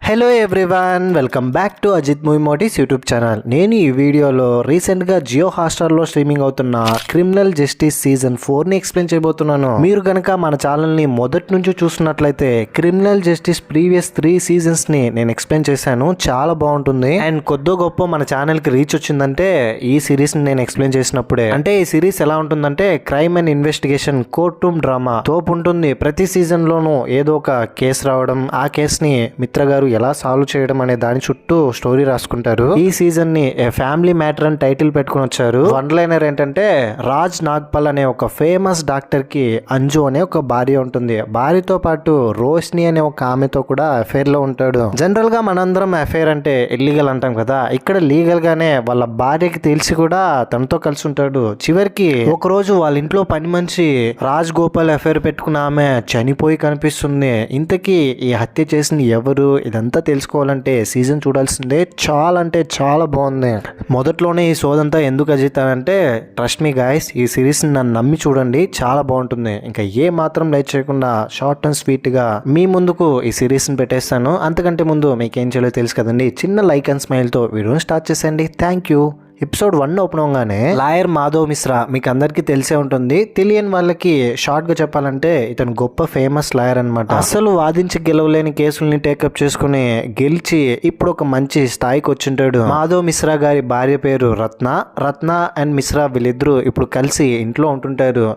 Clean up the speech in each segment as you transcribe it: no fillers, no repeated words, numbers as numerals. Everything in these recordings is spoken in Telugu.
Hello everyone, welcome back to Ajith movie motives YouTube channel. నేను ఈ వీడియోలో రీసెంట్గా జియో హాట్‌స్టార్లో స్ట్రీమింగ్ అవుతున్న క్రిమినల్ జస్టిస్ సీజన్ 4ని ఎక్స్ప్లెయిన్ చేయబోతున్నాను. మీరు కనుక మన ఛానల్ని మొదటి నుంచి చూస్తున్నట్లయితే క్రిమినల్ జస్టిస్ ప్రీవియస్ 3 సీజన్స్ని నేను ఎక్స్ప్లెయిన్ చేశాను. చాలా బాగుంటుంది. అండ్ కొద్దో గొప్ప మన ఛానల్కి రీచ్ వచ్చిందంటే ఈ సిరీస్ని నేను ఎక్స్ప్లెయిన్ చేసినప్పుడే. అంటే ఈ సిరీస్ ఎలా ఉంటుందంటే crime and investigation court room drama తోపు ఉంటుంది. ప్రతి సీజన్లోనూ ఏదో ఒక కేసు రావడం, ఆ కేసుని మిత్ర గారు ఎలా సాల్వ్ చేయడం అనే దాని చుట్టూ స్టోరీ రాసుకుంటారు. ఈ సీజన్ ని ఫ్యామిలీ మ్యాటర్ అని టైటిల్ పెట్టుకుని వచ్చారు. వన్ లైనర్ ఏంటంటే, రాజ్ నాగ్పాల్ అనే ఒక ఫేమస్ డాక్టర్ కి అంజు అనే ఒక భార్య ఉంటుంది. భార్యతో పాటు రోష్ని అనే ఒక ఆమెతో కూడా అఫేర్ లో ఉంటాడు. జనరల్ గా మనందరం అఫేర్ అంటే ఇల్లీగల్ అంటాం కదా, ఇక్కడ లీగల్ గానే వాళ్ళ భార్యకి తెలిసి కూడా తనతో కలిసి ఉంటాడు. చివరికి ఒక రోజు వాళ్ళ ఇంట్లో పని మనిషి రాజ్ గోపాల్ అఫేర్ పెట్టుకున్న ఆమె చనిపోయి కనిపిస్తుంది. ఇంతకీ ఈ హత్య చేసింది ఎవరు, ఇదంతా తెలుసుకోవాలంటే సీజన్ చూడాల్సిందే. చాలా అంటే చాలా బాగుంది. మొదట్లోనే ఈ సోదంతా ఎందుకు అజితానంటే, ట్రస్ట్ మీ గాయస్, ఈ సిరీస్ని నన్ను నమ్మి చూడండి, చాలా బాగుంటుంది. ఇంకా ఏ మాత్రం లైట్ చేయకుండా షార్ట్ అండ్ స్వీట్గా మీ ముందుకు ఈ సిరీస్ని పెట్టేస్తాను. అంతకంటే ముందు మీకేం చేయాలో తెలుసు కదండి, చిన్న లైక్ అండ్ స్మైల్తో వీడియోని స్టార్ట్ చేసేయండి. Thank you. ఎపిసోడ్ 1 ఓపెన్ అవగానే లాయర్ మాధవ్ మిశ్రా మీకు అందరికీ తెలిసే ఉంటుంది. తెలియని వాళ్ళకి షార్ట్ గా చెప్పాలంటే ఇతను గొప్ప ఫేమస్ లాయర్ అనమాట. అసలు వాదించి గెలవలేని కేసుల్ని టేకప్ చేసుకుని గెలిచి ఇప్పుడు ఒక మంచి స్థాయికి వచ్చింటాడు. మాధవ్ మిశ్రా గారి భార్య పేరు రత్న అండ్ మిశ్రా వీళ్ళిద్దరూ ఇప్పుడు కలిసి ఇంట్లో ఉంటుంటారు.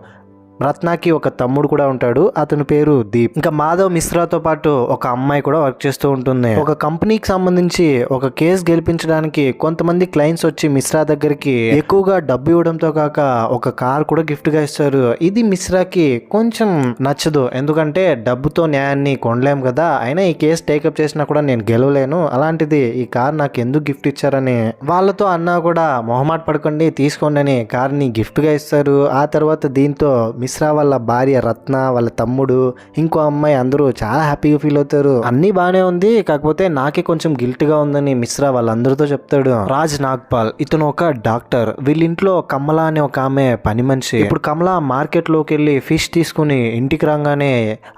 రత్నాకి ఒక తమ్ముడు కూడా ఉంటాడు, అతని పేరు దీప్. ఇంకా మాధవ్ మిశ్రాతో పాటు ఒక అమ్మాయి కూడా వర్క్ చేస్తూ ఉంటుంది. ఒక కంపెనీకి సంబంధించి ఒక కేసు గెలిపించడానికి కొంతమంది క్లయింట్స్ వచ్చి మిశ్రా దగ్గరికి ఎక్కువగా డబ్బు ఇవ్వడంతో కాక ఒక కార్ కూడా గిఫ్ట్ గా ఇస్తారు. ఇది మిశ్రాకి కొంచెం నచ్చదు, ఎందుకంటే డబ్బుతో న్యాయాన్ని కొనలేం కదా, అయినా ఈ కేసు టేకప్ చేసినా కూడా నేను గెలవలేను, అలాంటిది ఈ కార్ నాకు ఎందుకు గిఫ్ట్ ఇచ్చారని వాళ్ళతో అన్నా కూడా మొహమాట పడకండి తీసుకోండి అని కార్ని గిఫ్ట్ గా ఇస్తారు. ఆ తర్వాత దీంతో మిశ్రా వాళ్ళ భార్య రత్న, వాళ్ళ తమ్ముడు, ఇంకో అమ్మాయి అందరూ చాలా హ్యాపీగా ఫీల్ అవుతారు. అన్ని బానే ఉంది, కాకపోతే నాకే కొంచెం గిల్ట్ గా ఉందని మిశ్రా వాళ్ళందరితో చెప్తాడు. రాజ్ నాగ్పాల్ ఇతను ఒక డాక్టర్. వీళ్ళింట్లో కమల అనే ఒక ఆమె పని మనిషి. ఇప్పుడు కమల మార్కెట్ లోకి వెళ్ళి ఫిష్ తీసుకుని ఇంటికి రాగానే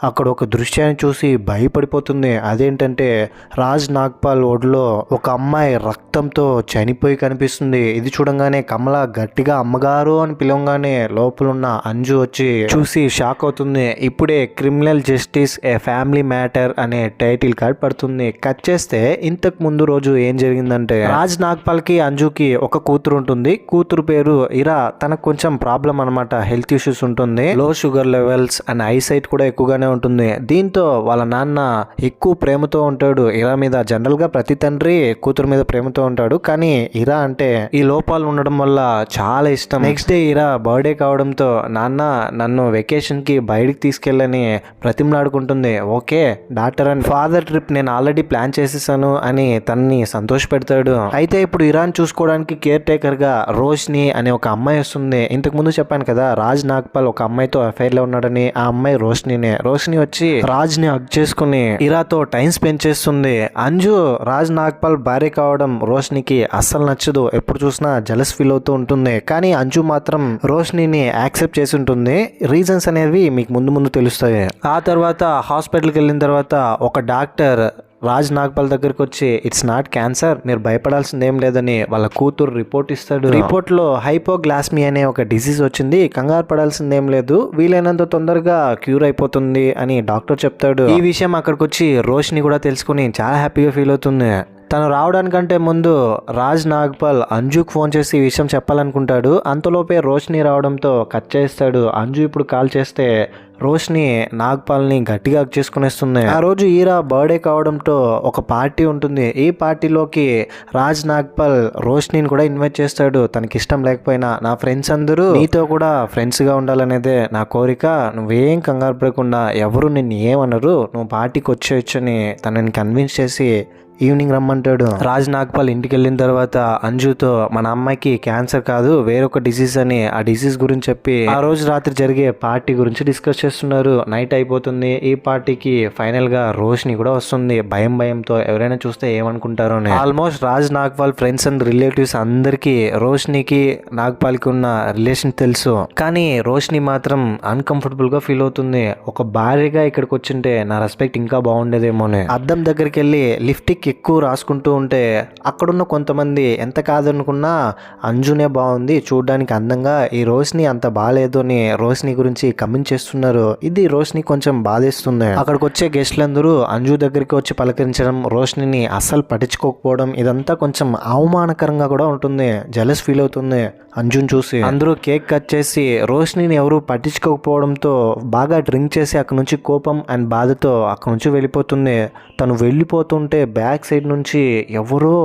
అక్కడ ఒక దృశ్యాన్ని చూసి భయపడిపోతుంది. అదేంటంటే రాజ్ నాగ్పాల్ ఒడిలో ఒక అమ్మాయి రక్తంతో చనిపోయి కనిపిస్తుంది. ఇది చూడంగానే కమల గట్టిగా అమ్మగారు అని పిలవగానే లోపలున్న అంజు వచ్చి చూసి షాక్ అవుతుంది. ఇప్పుడే criminal justice A family matter అనే టైటిల్ కార్డ్ పడుతుంది. కట్ చేస్తే ఇంతకు ముందు రోజు ఏం జరిగిందంటే, రాజ్ నాగ్పాల్ కి అంజుకి ఒక కూతురు ఉంటుంది. కూతురు పేరు ఇరా. తనకు కొంచెం ప్రాబ్లం అనమాట, హెల్త్ ఇష్యూస్ ఉంటుంది, లో షుగర్ లెవెల్స్ అండ్ ఐసైట్ కూడా ఎక్కువగానే ఉంటుంది. దీంతో వాళ్ళ నాన్న ఎక్కువ ప్రేమతో ఉంటాడు ఇరా మీద. జనరల్ గా ప్రతి తండ్రి కూతురు మీద ప్రేమతో ఉంటాడు, కానీ ఇరా అంటే ఈ లోపాలు ఉండడం వల్ల చాలా ఇష్టం. నెక్స్ట్ డే ఇరా బర్త్డే కావడంతో నాన్న నన్ను వెకేషన్ కి బయటికి తీసుకెళ్ళని ప్రతిమలాడుకుంటుంది. Okay doctor and father trip నేను ఆల్రెడీ ప్లాన్ చేసేసాను అని తనని సంతోష పెడతాడు. అయితే ఇప్పుడు ఇరాన్ చూసుకోవడానికి కేర్ టేకర్ గా రోష్ని అనే ఒక అమ్మాయి వస్తుంది. ఇంతకు ముందు చెప్పాను కదా, రాజ్ నాగ్పాల్ ఒక అమ్మాయితో అఫైర్ లో ఉన్నాడని. ఆ అమ్మాయి రోష్నినే. రోష్ని వచ్చి రాజ్ ని హగ్ చేసుకుని ఇరాతో టైం స్పెండ్ చేస్తుంది. అంజు రాజ్ నాగ్పాల్ భార్య కావడం రోష్నికి అస్సలు నచ్చదు, ఎప్పుడు చూసినా జలస్ ఫీల్ అవుతూ ఉంటుంది. కానీ అంజు మాత్రం రోష్నిని యాక్సెప్ట్ చేసి ఉంటుంది. రీజన్స్ అనేవి మీకు ముందు తెలుస్తాయి. ఆ తర్వాత హాస్పిటల్కి వెళ్ళిన తర్వాత ఒక డాక్టర్ రాజ్ నాగ్పాల్ దగ్గరికి వచ్చి, ఇట్స్ నాట్ క్యాన్సర్, మీరు భయపడాల్సింది ఏం లేదని వాళ్ళ కూతురు రిపోర్ట్ ఇస్తాడు. రిపోర్ట్ లో హైపోగ్లాస్మి అనే ఒక డిసీజ్ వచ్చింది, కంగారు పడాల్సింది ఏం లేదు, వీలైనంత తొందరగా క్యూర్ అయిపోతుంది అని డాక్టర్ చెప్తాడు. ఈ విషయం అక్కడికి వచ్చి రోష్ని కూడా తెలుసుకుని చాలా హ్యాపీగా ఫీల్ అవుతుంది. తను రావడానికంటే ముందు రాజ్ నాగ్పాల్ అంజుకు ఫోన్ చేసి ఈ విషయం చెప్పాలనుకుంటాడు. అంతలోపే రోష్ని రావడంతో కట్ చేస్తాడు. అంజు ఇప్పుడు కాల్ చేస్తే రోష్ని నాగ్పాల్ని గట్టిగా హగ్ చేసుకునేస్తుంది. ఆ రోజు ఈరా బర్త్డే కావడంతో ఒక పార్టీ ఉంటుంది. ఈ పార్టీలోకి రాజ్ నాగ్పాల్ రోష్నిని కూడా ఇన్వైట్ చేస్తాడు. తనకి ఇష్టం లేకపోయినా, నా ఫ్రెండ్స్ అందరూ నీతో కూడా ఫ్రెండ్స్ గా ఉండాలనేదే నా కోరిక, నువ్వేం కంగారు పడకుండా, ఎవరు నిన్ను ఏమనరు, నువ్వు పార్టీకి వచ్చేయచ్చని తనని కన్విన్స్ చేసి ఈవినింగ్ రమ్మంటాడు. రాజ్ నాగ్పాల్ ఇంటికి వెళ్ళిన తర్వాత అంజుతో మన అమ్మాయికి క్యాన్సర్ కాదు వేరొక డిసీజ్ అని ఆ డిసీజ్ గురించి చెప్పి ఆ రోజు రాత్రి జరిగే పార్టీ గురించి డిస్కస్ చేస్తున్నారు. నైట్ అయిపోతుంది. ఈ పార్టీకి ఫైనల్ గా రోష్ని కూడా వస్తుంది. భయంతో ఎవరైనా చూస్తే ఏమనుకుంటారో అని. Almost Raj Nagpal friends and relatives అందరికి రోష్నికి నాగ్పాల్కి ఉన్న రిలేషన్ తెలుసు. కానీ రోష్ని మాత్రం అన్కంఫర్టబుల్ గా ఫీల్ అవుతుంది. ఒక భార్యగా ఇక్కడికి వచ్చింటే నా రెస్పెక్ట్ ఇంకా బాగుండేదేమోనే. అద్దం దగ్గరికి వెళ్ళి లిప్స్టిక్ ఎక్కువ రాసుకుంటూ ఉంటే అక్కడున్న కొంతమంది ఎంత కాదనుకున్నా అంజునే బాగుంది చూడడానికి అందంగా, ఈ రోష్ని అంత బాగాలేదు అని రోష్ని గురించి కమెంట్ చేస్తున్నారు. ఇది రోష్ని కొంచెం బాధేస్తుంది. అక్కడికి వచ్చే గెస్ట్లందరూ అంజు దగ్గరికి వచ్చి పలకరించడం, రోష్ని అస్సలు పట్టించుకోకపోవడం ఇదంతా కొంచెం అవమానకరంగా కూడా ఉంటుంది. జెలస్ ఫీల్ అవుతుంది అంజుని చూసి. అందరూ కేక్ కట్ చేసి రోష్నిని ఎవరు పట్టించుకోకపోవడంతో బాగా డ్రింక్ చేసి అక్కడ నుంచి కోపం అండ్ బాధతో అక్కడ నుంచి వెళ్ళిపోతుంది. తను వెళ్ళిపోతుంటే బ్యాక్ సైడ్ నుంచి ఎవరో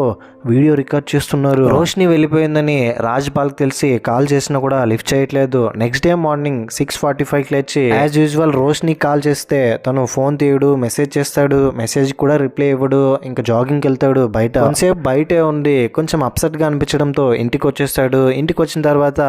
వీడియో రికార్డ్ చేస్తున్నారు. రోష్ని వెళ్ళిపోయిందని రాజ్పాల్కి తెలిసి కాల్ చేసినా కూడా లిఫ్ట్ చేయట్లేదు. నెక్స్ట్ డే మార్నింగ్ 6:45కి లేచి యాజ్ యూజువల్ రోష్ని కాల్ చేస్తే తను ఫోన్ తీయడు, మెసేజ్ చేస్తాడు, మెసేజ్ కూడా రిప్లై ఇవ్వడు. ఇంకా జాగింగ్కి వెళ్తాడు. బయట కొంతసేపు బయటే ఉండి కొంచెం అప్సెట్ గా అనిపించడంతో ఇంటికి వచ్చేస్తాడు. ఇంటికి వచ్చిన తర్వాత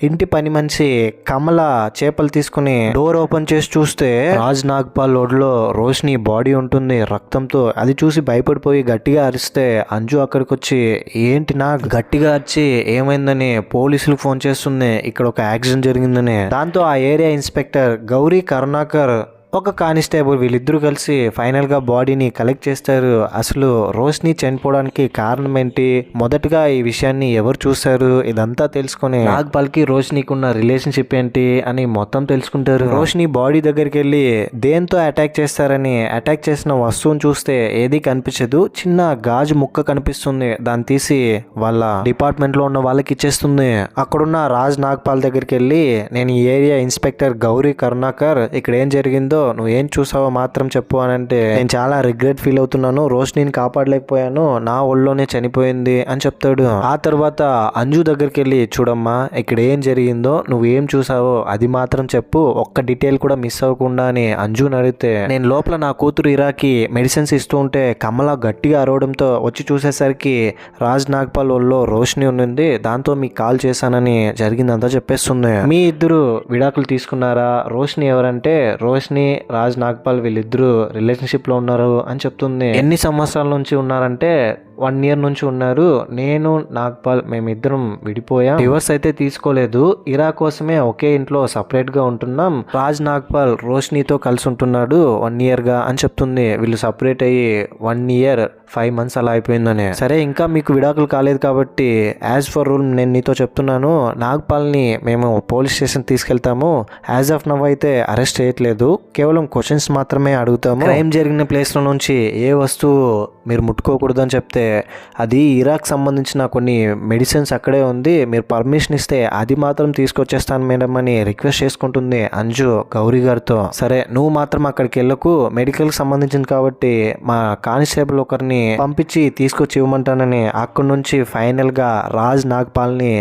ఇంటి పని మనిషి కమల చేపలు తీసుకుని డోర్ ఓపెన్ చేసి చూస్తే రాజ్ నాగ్పాల్ ఒడిలో రోష్ని బాడీ ఉంటుంది రక్తంతో. అది చూసి భయపడిపోయి గట్టిగా అరిస్తే అంజు అక్కడికి వచ్చి ఏంటి నాగ్ గట్టిగా అరిచి ఏమైందని పోలీసులకు ఫోన్ చేస్తుంది. ఇక్కడ ఒక యాక్సిడెంట్ జరిగిందని. దాంతో ఆ ఏరియా ఇన్స్పెక్టర్ గౌరీ కరుణాకర్ ఒక కానిస్టేబుల్ వీళ్ళిద్దరూ కలిసి ఫైనల్ గా బాడీని కలెక్ట్ చేస్తారు. అసలు రోష్ని చనిపోవడానికి కారణం ఏంటి, మొదటగా ఈ విషయాన్ని ఎవరు చూశారు, ఇదంతా తెలుసుకుని నాగ్పాల్కి రోష్నికి ఉన్న రిలేషన్షిప్ ఏంటి అని మొత్తం తెలుసుకుంటారు. రోష్ని బాడీ దగ్గరికి వెళ్ళి దేంతో అటాక్ చేస్తారని అటాక్ చేసిన వస్తువుని చూస్తే ఏది కనిపించదు. చిన్న గాజు ముక్క కనిపిస్తుంది. దాన్ని తీసి వాళ్ళ డిపార్ట్మెంట్ లో ఉన్న వాళ్ళకి ఇచ్చేస్తుంది. అక్కడున్న రాజ్ నాగ్పాల్ దగ్గరికి వెళ్ళి నేను ఈ ఏరియా ఇన్స్పెక్టర్ గౌరీ కరుణాకర్, ఇక్కడ ఏం జరిగిందో నువ్వు ఏం చూసావో మాత్రం చెప్పు అని అంటే నేను చాలా రిగ్రెట్ ఫీల్ అవుతున్నాను, రోష్నిని కాపాడలేకపోయాను, నా ఒళ్ళోనే చనిపోయింది అని చెప్తాడు. ఆ తర్వాత అంజు దగ్గరికి వెళ్ళి చూడమ్మా ఇక్కడ ఏం జరిగిందో నువ్వు ఏం చూసావో అది మాత్రం చెప్పు, ఒక్క డీటెయిల్ కూడా మిస్ అవ్వకుండా అని అంజుని అడిగితే నేను లోపల నా కూతురు ఇరాకి మెడిసిన్స్ ఇస్తూ ఉంటే కమల గట్టిగా అరవడంతో వచ్చి చూసేసరికి రాజ్ నాగ్పాల్ ఒళ్ళో రోష్ని ఉంది, దాంతో మీకు కాల్ చేశానని జరిగిందంతా చెప్పేస్తుంది. మీ ఇద్దరు విడాకులు తీసుకున్నారా, రోష్ని ఎవరంటే రోష్ని రాజ్ నాగ్పాల్ వీళ్ళిద్దరూ రిలేషన్షిప్ లో ఉన్నారు అని చెప్తుంది. ఎన్ని సంవత్సరాల నుంచి ఉన్నారంటే 1 year నుంచి ఉన్నారు. నేను నాగ్పాల్ మేమిద్దరం విడిపోయాం, డివోర్స్ అయితే తీసుకోలేదు, ఇరా కోసమే ఒకే ఇంట్లో సపరేట్ గా ఉంటున్నాం. రాజ్ నాగ్పాల్ రోష్నితో కలిసి ఉంటున్నాడు 1 year గా అని చెప్తుంది. వీళ్ళు సపరేట్ అయ్యి 1 year 5 months అలా అయిపోయిందని. సరే ఇంకా మీకు విడాకులు కాలేదు కాబట్టి యాజ్ ఫర్ రూల్ నేను నీతో చెప్తున్నాను, నాగ్పాల్ని మేము పోలీస్ స్టేషన్ తీసుకెళ్తాము. యాజ్ ఆఫ్ నవ్ అయితే అరెస్ట్ చేయట్లేదు, కేవలం క్వశ్చన్స్ మాత్రమే అడుగుతాము. క్రైమ్ జరిగిన ప్లేస్ లో నుంచి ఏ వస్తువు మీరు ముట్టుకోకూడదు అని చెప్తే అది ఇరాక్ సంబంధించిన కొన్ని మెడిసిన్స్ అక్కడే ఉంది, మీరు పర్మిషన్ ఇస్తే అది మాత్రం తీసుకొచ్చేస్తాను మేడం అని రిక్వెస్ట్ చేసుకుంటుంది అంజు గౌరీ గారితో. సరే నువ్వు మాత్రం అక్కడికి వెళ్ళకు, మెడికల్ సంబంధించింది కాబట్టి మా కానిస్టేబుల్ ఒకరిని పంపించి తీసుకొచ్చి ఇవ్వమంటానని అక్కడి నుంచి ఫైనల్ గా రాజ్ నాగ్పాల్ ని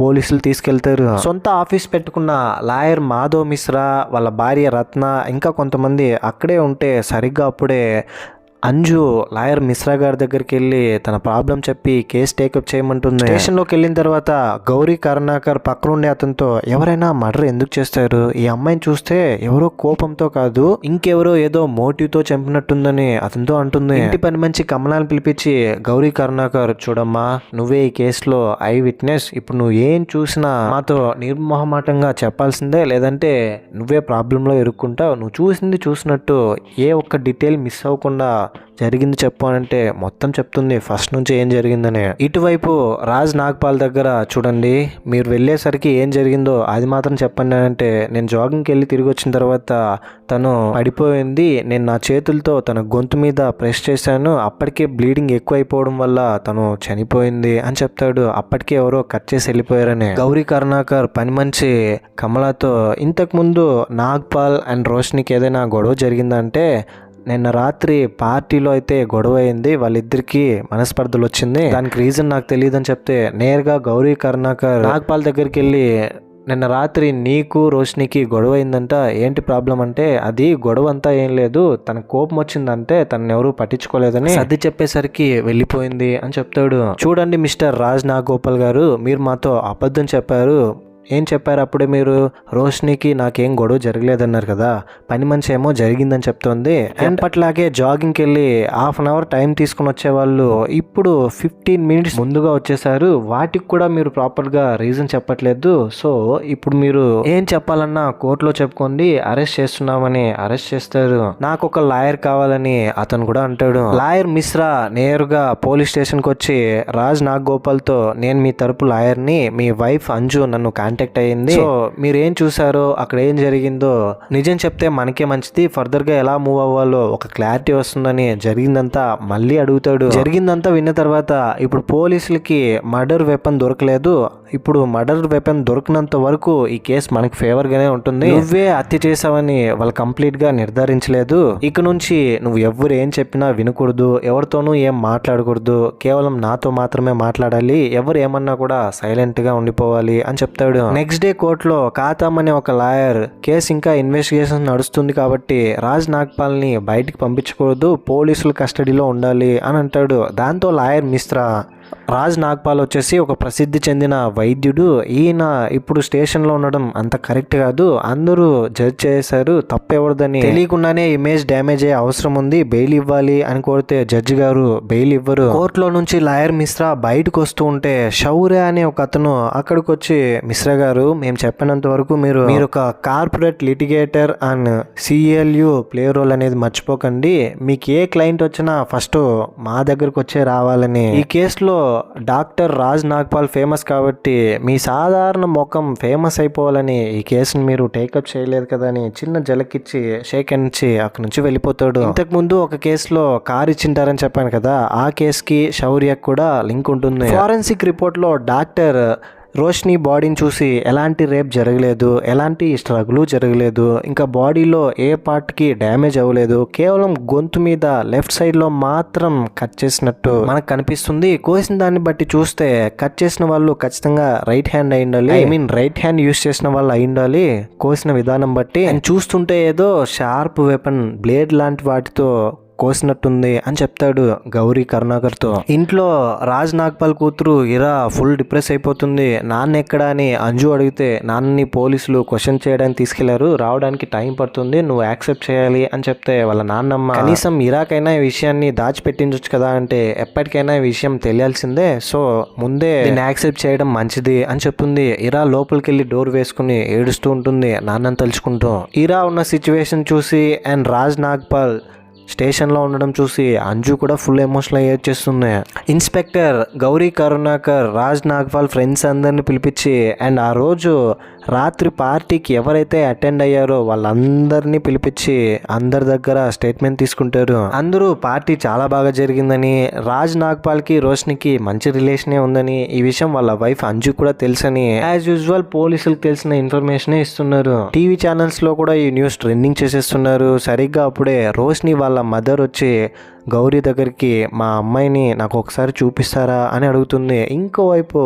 పోలీసులు తీసుకెళ్తారు. సొంత ఆఫీస్ పెట్టుకున్న లాయర్ మాధవ్ మిశ్రా, వాళ్ళ భార్య రత్న, ఇంకా కొంతమంది అక్కడే ఉంటే సరిగ్గా అప్పుడే అంజు లాయర్ మిశ్రా గారి దగ్గరికి వెళ్ళి తన ప్రాబ్లం చెప్పి కేసు టేకప్ చేయమంటుంది. స్టేషన్లోకి వెళ్ళిన తర్వాత గౌరీ కరుణాకర్ పక్కనుండే అతనితో ఎవరైనా మర్డర్ ఎందుకు చేస్తారు, ఈ అమ్మాయిని చూస్తే ఎవరో కోపంతో కాదు ఇంకెవరో ఏదో మోటివ్ తో చంపినట్టుందని అతనితో అంటుంది. ఇంటి పని మంచి కమలాన్ని పిలిపించి గౌరీ కరుణాకర్ చూడమ్మా నువ్వే ఈ కేసులో ఐ విట్నెస్, ఇప్పుడు నువ్వు ఏం చూసినా మాతో నిర్మోహమాటంగా చెప్పాల్సిందే, లేదంటే నువ్వే ప్రాబ్లంలో ఇరుక్కుంటావు, నువ్వు చూసింది చూసినట్టు ఏ ఒక్క డీటెయిల్ మిస్ అవ్వకుండా జరిగింది చెప్పు అంటే మొత్తం చెప్తుంది ఫస్ట్ నుంచి ఏం జరిగిందని. ఇటువైపు రాజ్ నాగ్పాల్ దగ్గర చూడండి మీరు వెళ్ళేసరికి ఏం జరిగిందో అది మాత్రం చెప్పండి అంటే నేను జాగింగ్కి వెళ్ళి తిరిగి వచ్చిన తర్వాత తను పడిపోయింది, నేను నా చేతులతో తన గొంతు మీద ప్రెస్ చేశాను, అప్పటికే బ్లీడింగ్ ఎక్కువ అయిపోవడం వల్ల తను చనిపోయింది అని చెప్తాడు. అప్పటికే ఎవరో కట్ చేసి వెళ్ళిపోయారని. గౌరీ కరుణాకర్ పని మంచి కమలాతో ఇంతకుముందు నాగ్పాల్ అండ్ రోష్నికి ఏదైనా గొడవ జరిగిందంటే నిన్న రాత్రి పార్టీలో అయితే గొడవ అయింది, వాళ్ళిద్దరికి మనస్పర్ధలు వచ్చింది, దానికి రీజన్ నాకు తెలియదు అని చెప్తే నేరుగా గౌరీ కరుణాకర్ నాగ్పాల్ దగ్గరికి వెళ్ళి నిన్న రాత్రి నీకు రోషినికి గొడవ అయిందంట, ఏంటి ప్రాబ్లం అంటే అది గొడవ అంతా ఏం లేదు, తన కోపం వచ్చిందంటే తనని ఎవరు పట్టించుకోలేదని సర్ది చెప్పేసరికి వెళ్ళిపోయింది అని చెప్తాడు. చూడండి మిస్టర్ రాజ్ నాగోపాల్ గారు, మీరు మాతో అబద్ధం చెప్పారు. ఏం చెప్పారు అప్పుడే మీరు? రోషినికి నాకేం గొడవ జరగలేదన్నారు కదా, పని మనిషి ఏమో జరిగిందని చెప్తోంది. ఎప్పట్లాగే జాగింగ్కి వెళ్ళి హాఫ్ అన్ అవర్ టైం తీసుకుని వచ్చేవాళ్ళు ఇప్పుడు 15 మినిట్స్ ముందుగా వచ్చేసారు. వాటికి కూడా మీరు ప్రాపర్గా రీజన్ చెప్పట్లేదు. సో ఇప్పుడు మీరు ఏం చెప్పాలన్నా కోర్టులో చెప్పుకోండి, అరెస్ట్ చేస్తున్నామని అరెస్ట్ చేస్తారు. నాకు ఒక లాయర్ కావాలని అతను కూడా అంటాడు. లాయర్ మిశ్రా నేరుగా పోలీస్ స్టేషన్కి వచ్చి రాజ్ నాగోపాల్తో, నేను మీ తరపు లాయర్ని, మీ వైఫ్ అంజు నన్ను కాంటాక్ట్ అయ్యింది, సో మీరు ఏం చూసారో అక్కడ ఏం జరిగిందో నిజం చెప్తే మనకే మంచిది, ఫర్దర్ గా ఎలా మూవ్ అవ్వాలో ఒక క్లారిటీ వస్తుందని జరిగిందంతా మళ్ళీ అడుగుతాడు. జరిగిందంతా విన్న తర్వాత ఇప్పుడు పోలీసులకి మర్డర్ వెపన్ దొరకలేదు, ఇప్పుడు మర్డర్ వెపన్ దొరికినంత వరకు ఈ కేసు మనకి ఫేవర్ గానే ఉంటుంది. నువ్వే హత్య చేసావని వాళ్ళు కంప్లీట్ గా నిర్ధారించలేదు. ఇక నుంచి నువ్వు ఎవరు ఏం చెప్పినా వినకూడదు, ఎవరితోనూ ఏం మాట్లాడకూడదు, కేవలం నాతో మాత్రమే మాట్లాడాలి, ఎవరు ఏమన్నా కూడా సైలెంట్ గా ఉండిపోవాలి అని చెప్తాడు. నెక్స్ట్ డే కోర్టులో కాతాం అనే ఒక లాయర్, కేసు ఇంకా ఇన్వెస్టిగేషన్ నడుస్తుంది కాబట్టి రాజ్ నాగ్పాల్ ని బయటికి పంపించకూడదు, పోలీసుల కస్టడీలో ఉండాలి అని అంటాడు. దాంతో లాయర్ మిశ్రా, రాజ్ నాగ్పాల్ వచ్చేసి ఒక ప్రసిద్ధి చెందిన వైద్యుడు, ఈయన ఇప్పుడు స్టేషన్లో ఉండడం అంత కరెక్ట్ కాదు, అందరూ జడ్జ్ చేశారు, తప్పెవరదని, తెలియకుండానే ఇమేజ్ డ్యామేజ్ అయ్యే అవసరం ఉంది, బెయిల్ ఇవ్వాలి అని కోరితే జడ్జి గారు బెయిల్ ఇవ్వరు. కోర్టులో నుంచి లాయర్ మిశ్రా బయటకు వస్తూ ఉంటే శౌర్య అనే ఒక అతను అక్కడికి వచ్చి, మిశ్రా గారు మేము చెప్పినంత వరకు మీరు ఒక corporate litigator and CLU play role అనేది మర్చిపోకండి, మీకు ఏ క్లయింట్ వచ్చినా ఫస్ట్ మా దగ్గరకు వచ్చే రావాలని, ఈ కేసులో డాక్టర్ రాజ్ నాగ్పాల్ ఫేమస్ కాబట్టి మీ సాధారణ ముఖం ఫేమస్ అయిపోవాలని ఈ కేసుని మీరు టేకప్ చేయలేదు కదా అని చిన్న జలకిచ్చి షేక్ హ్యాండ్ ఇచ్చి అక్కడి నుంచి వెళ్ళిపోతాడు. ఇంతకు ముందు ఒక కేసులో కార్ ఇచ్చింటారని చెప్పాను కదా, ఆ కేసుకి శౌర్యకు కూడా లింక్ ఉంటుంది. ఫారెన్సిక్ రిపోర్ట్ లో డాక్టర్ రోషిని బాడీని చూసి ఎలాంటి రేప్ జరగలేదు, ఎలాంటి స్ట్రగుల్ జరగలేదు, ఇంకా బాడీలో ఏ పార్ట్కి డ్యామేజ్ అవ్వలేదు, కేవలం గొంతు మీద లెఫ్ట్ సైడ్లో మాత్రం కట్ చేసినట్టు మనకు కనిపిస్తుంది. కోసిన దాన్ని బట్టి చూస్తే కట్ చేసిన వాళ్ళు ఖచ్చితంగా రైట్ హ్యాండ్ అయి ఉండాలి, రైట్ హ్యాండ్ యూస్ చేసిన వాళ్ళు అయి ఉండాలి కోసిన విధానం బట్టి. చూస్తుంటే ఏదో షార్ప్ వెపన్ బ్లేడ్ లాంటి వాటితో కోసినట్టుంది అని చెప్తాడు గౌరీ కరుణాకర్తో. ఇంట్లో రాజ్ నాగ్పాల్ కూతురు ఇరా ఫుల్ డిప్రెస్ అయిపోతుంది. నాన్న ఎక్కడా అని అంజు అడిగితే నాన్నని పోలీసులు క్వశ్చన్ చేయడానికి తీసుకెళ్లారు, రావడానికి టైం పడుతుంది, నువ్వు యాక్సెప్ట్ చేయాలి అని చెప్తే వాళ్ళ నాన్నమ్మ కనీసం ఇరాకైనా ఈ విషయాన్ని దాచిపెట్టించచ్చు కదా అంటే ఎప్పటికైనా ఈ విషయం తెలియాల్సిందే, సో ముందే దీన్ని యాక్సెప్ట్ చేయడం మంచిది అని చెప్తుంది. ఇరా లోపలికి వెళ్ళి డోర్ వేసుకుని ఏడుస్తూ ఉంటుంది నాన్నని తలుచుకుంటూ. ఇరా ఉన్న సిచ్యువేషన్ చూసి అండ్ రాజ్ నాగ్పాల్ స్టేషన్లో ఉండడం చూసి అంజు కూడా ఫుల్ ఎమోషనల్ అయ్యి వచ్చేస్తుంది. ఇన్స్పెక్టర్ గౌరీ కరుణాకర్ రాజ్ నాగ్పాల్ ఫ్రెండ్స్ అందరిని పిలిపించి అండ్ ఆ రోజు రాత్రి పార్టీకి ఎవరైతే అటెండ్ అయ్యారో వాళ్ళందరినీ పిలిపించి అందరి దగ్గర స్టేట్మెంట్ తీసుకుంటారు. అందరూ పార్టీ చాలా బాగా జరిగిందని, రాజ్ నాగ్పాల్కి రోషినికి మంచి రిలేషనే ఉందని, ఈ విషయం వాళ్ళ వైఫ్ అంజు కూడా తెలుసని యాజ్ యూజువల్ పోలీసులకు తెలిసిన ఇన్ఫర్మేషన్ ఇస్తున్నారు. టీవీ ఛానల్స్ లో కూడా ఈ న్యూస్ ట్రెండింగ్ చేసేస్తున్నారు. సరిగ్గా అప్పుడే రోషిని వాళ్ళ మదర్ వచ్చి గౌరీ దగ్గరికి, మా అమ్మాయిని నాకు ఒకసారి చూపిస్తారా అని అడుగుతుంది. ఇంకోవైపు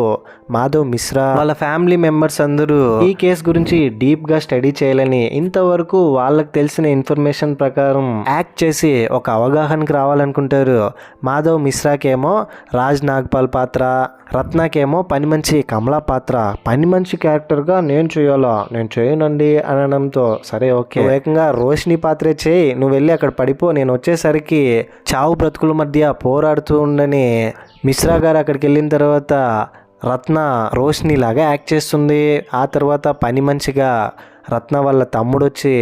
మాధవ్ మిశ్రా వాళ్ళ ఫ్యామిలీ మెంబర్స్ అందరూ ఈ కేసు గురించి డీప్ గా స్టడీ చేయాలని, ఇంతవరకు వాళ్ళకి తెలిసిన ఇన్ఫర్మేషన్ ప్రకారం యాక్ట్ చేసి ఒక అవగాహనకి రావాలనుకుంటారు. మాధవ్ మిశ్రాకేమో రాజ్ నాగ్పాల్ పాత్ర, రత్నాకేమో పని మంచి కమలా పాత్ర. పని మంచి క్యారెక్టర్ గా నేను చేయాలా, నేను చేయనండి అనడంతో సరే ఓకే, ఏకంగా రోషిని పాత్రే చేయి, నువ్వు వెళ్ళి అక్కడ పడిపో, నేను వచ్చేసరికి చావు బ్రతుకుల మధ్య పోరాడుతూ ఉండని మిశ్రా గారు అక్కడికి వెళ్ళిన తర్వాత రత్న రోషిని లాగా యాక్ట్ చేస్తుంది. ఆ తర్వాత పని మంచిగా రత్న వాళ్ళ తమ్ముడు వచ్చి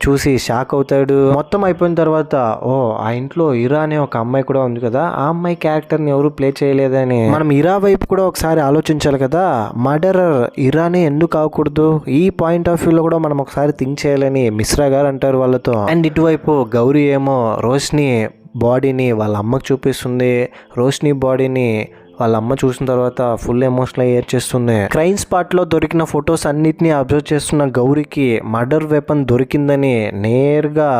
చూసి షాక్ అవుతాడు. మొత్తం అయిపోయిన తర్వాత ఓ ఆ ఇంట్లో ఇరా అనే ఒక అమ్మాయి కూడా ఉంది కదా, ఆ అమ్మాయి క్యారెక్టర్ని ఎవరు ప్లే చేయలేదని మనం ఇరా వైపు కూడా ఒకసారి ఆలోచించాలి కదా, మర్డరర్ ఇరానే ఎందుకు అవ్వకూడదు, ఈ పాయింట్ ఆఫ్ వ్యూలో కూడా మనం ఒకసారి థింక్ చేయాలని మిశ్రా గారు అంటారు వాళ్ళతో. అండ్ ఇటువైపు గౌరీ ఏమో రోషిని బాడీని వాళ్ళ అమ్మకు చూపిస్తుంది, రోషిని బాడీని వాళ్ళ అమ్మ చూసిన తర్వాత ఫుల్ ఎమోషనల్ ఏడ్చేస్తుంది. క్రైమ్ స్పాట్ లో దొరికిన ఫొటోస్ అన్నిటిని అబ్జర్వ్ చేస్తున్న గౌరికి మర్డర్ వెపన్ దొరికిందని నేరుగా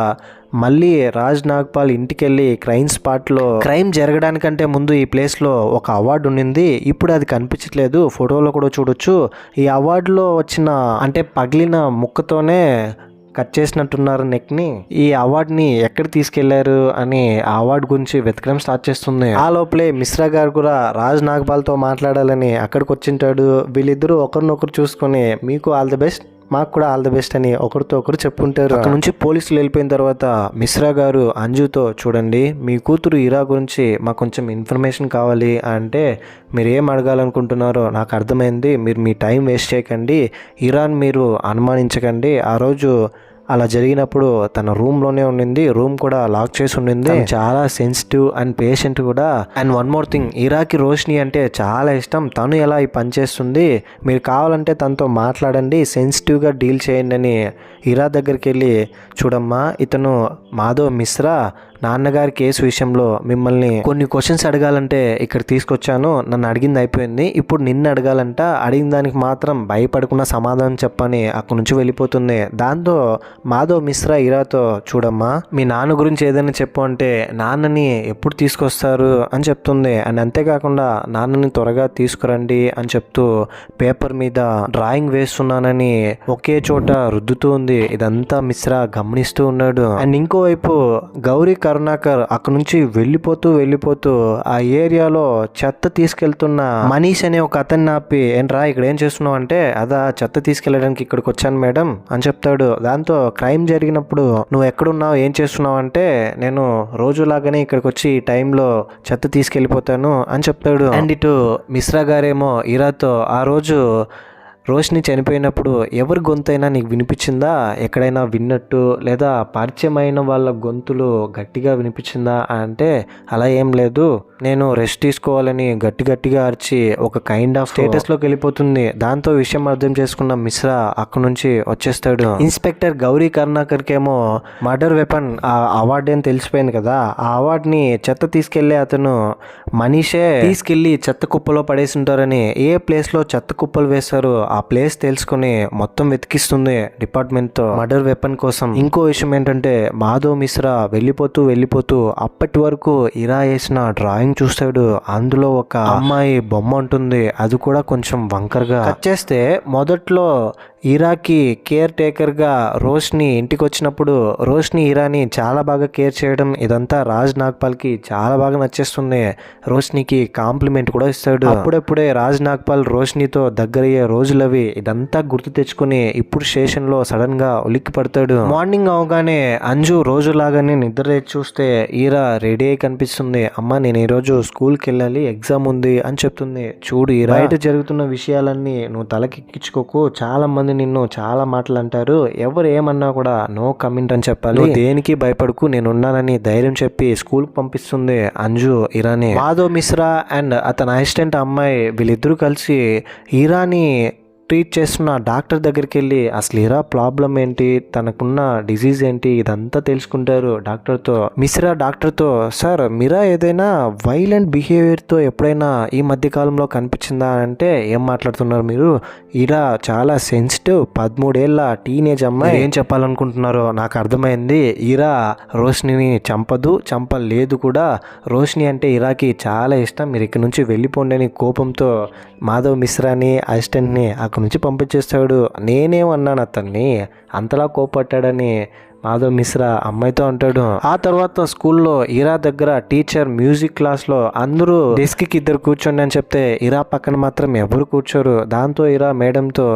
మళ్ళీ రాజ్ నాగ్పాల్ ఇంటికి వెళ్ళి క్రైమ్ స్పాట్లో క్రైమ్ జరగడానికంటే ముందు ఈ ప్లేస్లో ఒక అవార్డు ఉండింది, ఇప్పుడు అది కనిపించట్లేదు, ఫోటోలో కూడా చూడొచ్చు. ఈ అవార్డులో వచ్చిన అంటే పగిలిన ముక్కతోనే కట్ చేసినట్టున్నారు నెక్ని. ఈ అవార్డుని ఎక్కడ తీసుకెళ్లారు అని ఆ అవార్డు గురించి వెతకడం స్టార్ట్ చేస్తుంది. ఆ లోపలే మిశ్రా గారు కూడా రాజ్ నాగ్పాల్తో మాట్లాడాలని అక్కడికి వచ్చింటాడు. వీళ్ళిద్దరూ ఒకరినొకరు చూసుకొని మీకు ఆల్ ది బెస్ట్, మాకు కూడా ఆల్ ది బెస్ట్ అని ఒకరితో ఒకరు చెప్పుకుంటారు. అక్కడ నుంచి పోలీసులు వెళ్ళిపోయిన తర్వాత మిశ్రా గారు అంజుతో, చూడండి మీ కూతురు ఇరా గురించి మాకు కొంచెం ఇన్ఫర్మేషన్ కావాలి అంటే మీరు ఏం అడగాలనుకుంటున్నారో నాకు అర్థమైంది, మీరు మీ టైం వేస్ట్ చేయకండి, ఇరాన్ మీరు అనుమానించకండి. ఆ రోజు అలా జరిగినప్పుడు తన రూమ్లోనే ఉండింది, రూమ్ కూడా లాక్ చేసి ఉండింది, చాలా సెన్సిటివ్ అండ్ పేషెంట్ కూడా. And one more thing, ఇరాకి Roshini అంటే చాలా ఇష్టం, తను ఎలా ఈ పని చేస్తుంది, మీరు కావాలంటే తనతో మాట్లాడండి, సెన్సిటివ్గా డీల్ చేయండి అని ఇరా దగ్గరికి వెళ్ళి, చూడమ్మా ఇతను మాధవ్ మిశ్రా నాన్నగారి కేసు విషయంలో మిమ్మల్ని కొన్ని క్వశ్చన్స్ అడగాలంటే ఇక్కడ తీసుకొచ్చాను, నన్ను అడిగింది అయిపోయింది, ఇప్పుడు నిన్ను అడగాలంట, అడిగిన దానికి మాత్రం భయపడకుండా సమాధానం చెప్పని అక్కడి నుంచి వెళ్ళిపోతుంది. దాంతో మాధవ్ మిశ్రా ఇరాతో, చూడమ్మా మీ నాన్న గురించి ఏదైనా చెప్పు అంటే నాన్నని ఎప్పుడు తీసుకొస్తారు అని చెప్తుంది. అండ్ అంతేకాకుండా నాన్నని త్వరగా తీసుకురండి అని చెప్తూ పేపర్ మీద డ్రాయింగ్ వేస్తున్నానని ఒకే చోట రుద్దుతూ ఉంది. ఇదంతా మిశ్రా గమనిస్తూ ఉన్నాడు. అండ్ ఇంకోవైపు గౌరీ కరుణాకర్ అక్కడ నుంచి వెళ్ళిపోతూ ఆ ఏరియాలో చెత్త తీసుకెళ్తున్న మనీష్ అనే ఒక అతన్ని ఆపి, ఏంట్రా ఇక్కడ ఏం చేస్తున్నావు అంటే, అదా చెత్త తీసుకెళ్ళడానికి ఇక్కడికి వచ్చాను మేడం అని చెప్తాడు. దాంతో క్రైమ్ జరిగినప్పుడు నువ్వు ఎక్కడున్నావు ఏం చేస్తున్నావు అంటే, నేను రోజులాగానే ఇక్కడికి వచ్చి ఈ టైంలో చెత్త తీసుకెళ్ళిపోతాను అని చెప్తాడు. అండ్ ఇటు మిశ్రా గారేమో ఇరాతో, ఆ రోజు రోషిని చనిపోయినప్పుడు ఎవరి గొంతైనా నీకు వినిపించిందా, ఎక్కడైనా విన్నట్టు, లేదా పరిచయమైన వాళ్ళ గొంతులు గట్టిగా వినిపించిందా అంటే, అలా ఏం లేదు, నేను రెస్ట్ తీసుకోవాలని గట్టిగా అరిచి ఒక కైండ్ ఆఫ్ స్టేటస్లోకి వెళ్ళిపోతుంది. దాంతో విషయం అర్థం చేసుకున్న మిశ్రా అక్కడి నుంచి వచ్చేస్తాడు. ఇన్స్పెక్టర్ గౌరీ కరుణాకర్కేమో మర్డర్ వెపన్ అవార్డు అని తెలిసిపోయింది కదా, ఆ అవార్డుని చెత్త తీసుకెళ్లే అతను మనీషే తీసుకెళ్లి చెత్త కుప్పలో పడేసి ఉంటారని, ఏ ప్లేస్లో చెత్త కుప్పలు వేస్తారు ఆ ప్లేస్ తెలుసుకుని మొత్తం వెతికిస్తుంది డిపార్ట్మెంట్తో మర్డర్ వెపన్ కోసం. ఇంకో విషయం ఏంటంటే, మాధవ్ మిశ్రా వెళ్ళిపోతూ అప్పటి వరకు ఇరా వేసిన డ్రాయింగ్ చూస్తాడు. అందులో ఒక అమ్మాయి బొమ్మ ఉంటుంది, అది కూడా కొంచెం వంకరగా. కట్ చేస్తే మొదట్లో ఇరాకి కేర్ టేకర్గా రోషిని ఇంటికి వచ్చినప్పుడు రోషిని ఇరాని చాలా బాగా కేర్ చేయడం, ఇదంతా రాజ్ నాగ్పాల్కి చాలా బాగా నచ్చేస్తుంది. రోషినికి కాంప్లిమెంట్ కూడా ఇస్తాడు. అప్పుడప్పుడే రాజ్ నాగ్పాల్ రోషినితో దగ్గరయ్యే రోజులవి, ఇదంతా గుర్తు తెచ్చుకుని ఇప్పుడు స్టేషన్లో సడన్ గా ఉలిక్కి పడతాడు. మార్నింగ్ అవగానే అంజు రోజులాగానే నిద్ర లేచి చూస్తే ఈరా రెడీ అయి కనిపిస్తుంది. అమ్మ నేను ఈరోజు స్కూల్కి వెళ్ళాలి, ఎగ్జామ్ ఉంది అని చెప్తుంది. చూడు ఈరా, బయట జరుగుతున్న విషయాలన్నీ నువ్వు తలకెక్కించుకోకు, చాలా మంది నిన్ను చాలా మాటలు అంటారు, ఎవరు ఏమన్నా కూడా నో కమెంట్ అని చెప్పాలి, దేనికి భయపడకు నేనున్నానని ధైర్యం చెప్పి స్కూల్కి పంపిస్తుంది అంజు ఇరాని. మాధవ్ మిశ్రా అండ్ అతని అసిస్టెంట్ అమ్మాయి వీళ్ళిద్దరూ కలిసి ఇరాని ట్రీట్ చేస్తున్న డాక్టర్ దగ్గరికి వెళ్ళి అసలు ఇరా ప్రాబ్లం ఏంటి, తనకున్న డిజీజ్ ఏంటి, ఇదంతా తెలుసుకుంటారు డాక్టర్తో. మిశ్రా డాక్టర్తో, సార్ మిరా ఏదైనా వైలెంట్ బిహేవియర్తో ఎప్పుడైనా ఈ మధ్య కాలంలో కనిపించిందా అంటే, ఏం మాట్లాడుతున్నారు మీరు, ఇరా చాలా సెన్సిటివ్ 13 ఏళ్ళ టీనేజ్ అమ్మాయి, ఏం చెప్పాలనుకుంటున్నారో నాకు అర్థమైంది, ఇరా రోషినిని చంపలేదు కూడా, రోషిని అంటే ఇరాకి చాలా ఇష్టం, మీరు ఇక్కడ నుంచి వెళ్ళిపోండి అని కోపంతో మాధవ్ మిశ్రాని అసిస్టెంట్ని అక్కడి నుంచి పంపించేస్తాడు. నేనేమన్నాను అతన్ని అంతలా కోపట్టాడని మాధవ్ మిశ్రా అమ్మాయితో అంటాడు. ఆ తర్వాత స్కూల్లో ఇరా దగ్గర టీచర్ మ్యూజిక్ క్లాస్లో అందరూ డెస్క్కి 2 కూర్చోండి అని చెప్తే ఇరా పక్కన మాత్రం ఎవరు కూర్చోరు. దాంతో ఇరా మేడంతో,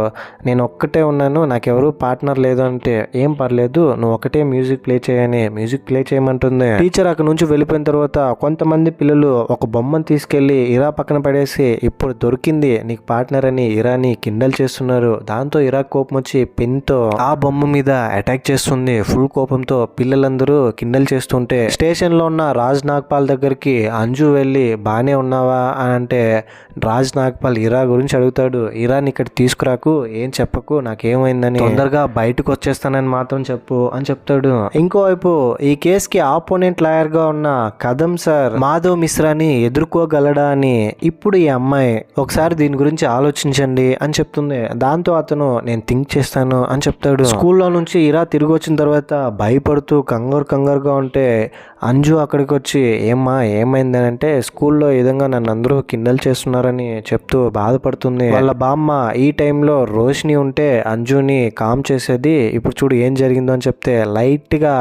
నేను ఒక్కటే ఉన్నాను, నాకెవరు పార్ట్నర్ లేదు అంటే, ఏం పర్లేదు నువ్వు ఒకటే మ్యూజిక్ ప్లే చేయని మ్యూజిక్ ప్లే చేయమంటుంది. టీచర్ అక్కడ నుంచి వెళ్ళిపోయిన తర్వాత కొంతమంది పిల్లలు ఒక బొమ్మను తీసుకెళ్లి ఇరా పక్కన పడేసి, ఇప్పుడు దొరికింది నీకు పార్ట్నర్ అని ఇరాని కిండల్ చేస్తున్నారు. దాంతో ఇరా కోపం వచ్చి పెన్తో ఆ బొమ్మ మీద అటాక్ చేస్తుంది. ఫుల్ కోపంతో పిల్లలందరూ కిండల్ చేస్తుంటే స్టేషన్ లో ఉన్న రాజ్ నాగ్పాల్ దగ్గరికి అంజు వెళ్ళి బానే ఉన్నావా అని అంటే రాజ్ నాగ్పాల్ ఇరా గురించి అడుగుతాడు. ఇరాని ఇక్కడ తీసుకురాకు, ఏం చెప్పకు, నాకేమైందని, తొందరగా బయటకు వచ్చేస్తానని మాత్రం చెప్పు అని చెప్తాడు. ఇంకోవైపు ఈ కేసుకి ఆపోనెంట్ లాయర్ గా ఉన్న కదం సార్ మాధవ్ మిశ్రాని ఎదుర్కోగలడా అని ఇప్పుడు ఈ అమ్మాయి ఒకసారి దీని గురించి ఆలోచించండి అని చెప్తుంది. దాంతో అతను నేను థింక్ చేస్తాను అని చెప్తాడు. స్కూల్లో నుంచి ఇరా తిరిగి వచ్చిన తర్వాత భయపడుతూ కంగారుగా ఉంటే అంజు అక్కడికి వచ్చి ఏమ్మా ఏమైందని అంటే స్కూల్లో ఈ విధంగా నన్ను అందరూ కిండల్ చేస్తున్నారని చెప్తూ బాధపడుతుంది. వాళ్ళ బామ్మ ఈ టైంలో రోషిని ఉంటే అంజుని కామ్ చేసేది. ఇప్పుడు చూడు ఏం జరిగిందో అని చెప్తే లైట్ గా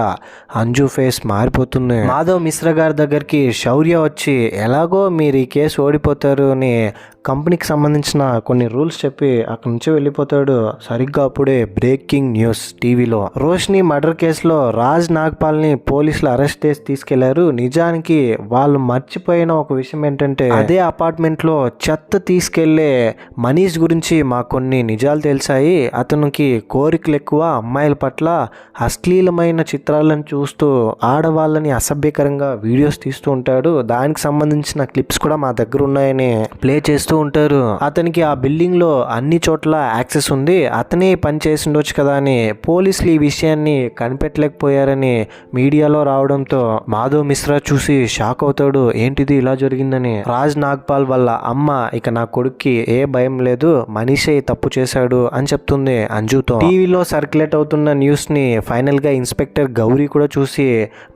అంజు ఫేస్ మారిపోతుంది. మాధవ్ మిశ్రా గారి దగ్గరికి శౌర్య వచ్చి ఎలాగో మీరు ఈ కేసు ఓడిపోతారు అని కంపెనీకి సంబంధించిన కొన్ని రూల్స్ చెప్పి అక్కడి నుంచి వెళ్ళిపోతాడు. సరిగ్గా అప్పుడే బ్రేకింగ్ న్యూస్ టీవీలో. రోషిని మర్డర్ కేసులో రాజ్ నాగ్పాల్ ని పోలీసులు అరెస్ట్ చేసి తీసుకెళ్లారు. నిజానికి వాళ్ళు మర్చిపోయిన ఒక విషయం ఏంటంటే అదే అపార్ట్మెంట్ లో చెత్త తీసుకెళ్లే మనీష్ గురించి మాకు కొన్ని నిజాలు తెలిసాయి. అతనికి కోరికలు ఎక్కువ, అమ్మాయిల పట్ల అశ్లీలమైన చిత్రాలను చూస్తూ ఆడవాళ్ళని అసభ్యకరంగా వీడియోస్ తీస్తూ ఉంటాడు. దానికి సంబంధించిన క్లిప్స్ కూడా మా దగ్గర ఉన్నాయని ప్లే చేస్తూ ఉంటారు. అతనికి ఆ బిల్డింగ్ లో అన్ని చోట్ల యాక్సెస్ ఉంది, అతనే పని చేసి ఉండొచ్చు కదా అని పోలీసులు ఈ విషయాన్ని కనిపెట్టలేకపోయారని మీడియాలో రావడంతో మాధవ్ మిశ్రా చూసి షాక్ అవుతాడు. ఏంటిది ఇలా జరిగిందని. రాజ్ నాగ్పాల్ వల్ల అమ్మ ఇక నా కొడుక్కి ఏ భయం లేదు, మనీషే తప్పు చేశాడు అని చెప్తుంది అంజుతో. టీవీలో సర్క్యులేట్ అవుతున్న న్యూస్ ని ఫైనల్ గా ఇన్స్పెక్టర్ గౌరీ కూడా చూసి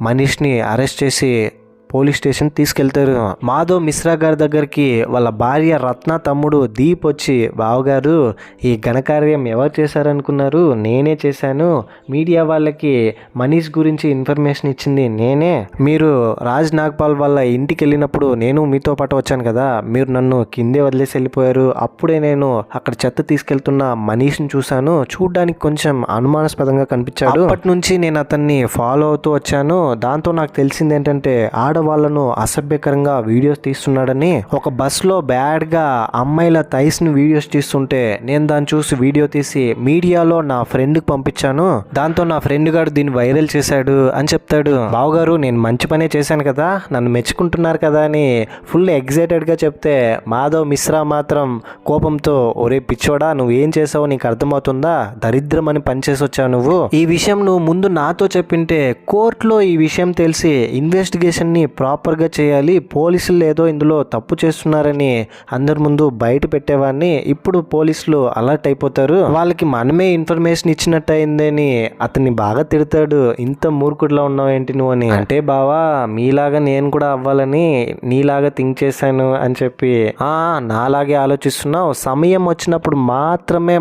మనీష్ ని అరెస్ట్ చేసి పోలీస్ స్టేషన్ తీసుకెళ్తారు. మాధవ్ మిశ్రా గారి దగ్గరికి వాళ్ళ భార్య రత్న తమ్ముడు దీప్ వచ్చి బావగారు ఈ ఘనకార్యం ఎవరు చేశారనుకున్నారు, నేనే చేశాను, మీడియా వాళ్ళకి మనీష్ గురించి ఇన్ఫర్మేషన్ ఇచ్చింది నేనే, మీరు రాజ్ నాగ్పాల్ వాళ్ళ ఇంటికి వెళ్ళినప్పుడు నేను మీతో పాటు వచ్చాను కదా, మీరు నన్ను కిందే వదిలేసి వెళ్ళిపోయారు, అప్పుడే నేను అక్కడ చెత్త తీసుకెళ్తున్న మనీష్ని చూశాను, చూడ్డానికి కొంచెం అనుమానాస్పదంగా కనిపించాడు, అప్పటి నుంచి నేను అతన్ని ఫాలో అవుతూ వచ్చాను, దాంతో నాకు తెలిసింది ఏంటంటే వాళ్ళను అసభ్యకరంగా వీడియోస్ తీస్తున్నాడని. ఒక బస్ లో బ్యాడ్ గా అమ్మాయిల థైస్ ని వీడియోస్ తీస్తుంటే నేను దాన్ని చూసి వీడియో తీసి మీడియాలో నా ఫ్రెండ్ కి పంపించాను, దాంతో నా ఫ్రెండ్ గారు దీన్ని వైరల్ చేశాడు అని చెప్తాడు. బావగారు నేను మంచి పనే చేశాను కదా, నన్ను మెచ్చుకుంటున్నారు కదా అని ఫుల్ ఎగ్జైటెడ్ గా చెప్తే మాధవ్ మిశ్రా మాత్రం కోపంతో ఒరే పిచ్చోడా నువ్వేం చేసావో నీకు అర్థమవుతుందా, దరిద్రం అని పనిచేసి వచ్చావు నువ్వు, ఈ విషయం నువ్వు ముందు నాతో చెప్పింటే కోర్టులో ఈ విషయం తెలిసి ఇన్వెస్టిగేషన్ ని ప్రాపర్గా చేయాలి, పోలీసులు ఏదో ఇందులో తప్పు చేస్తున్నారని అందరి ముందు బయట పెట్టేవాడిని, ఇప్పుడు పోలీసులు అలర్ట్ అయిపోతారు, వాళ్ళకి మనమే ఇన్ఫర్మేషన్ ఇచ్చినట్టు అయిందని అతన్ని బాగా తిడతాడు. ఇంత మూర్ఖుడిలో ఉన్నావు ఏంటి నువ్వు అని. అంటే బావా మీలాగా నేను కూడా అవ్వాలని నీలాగా థింక్ చేశాను అని చెప్పి, నాలాగే ఆలోచిస్తున్నావు, సమయం వచ్చినప్పుడు మాత్రమే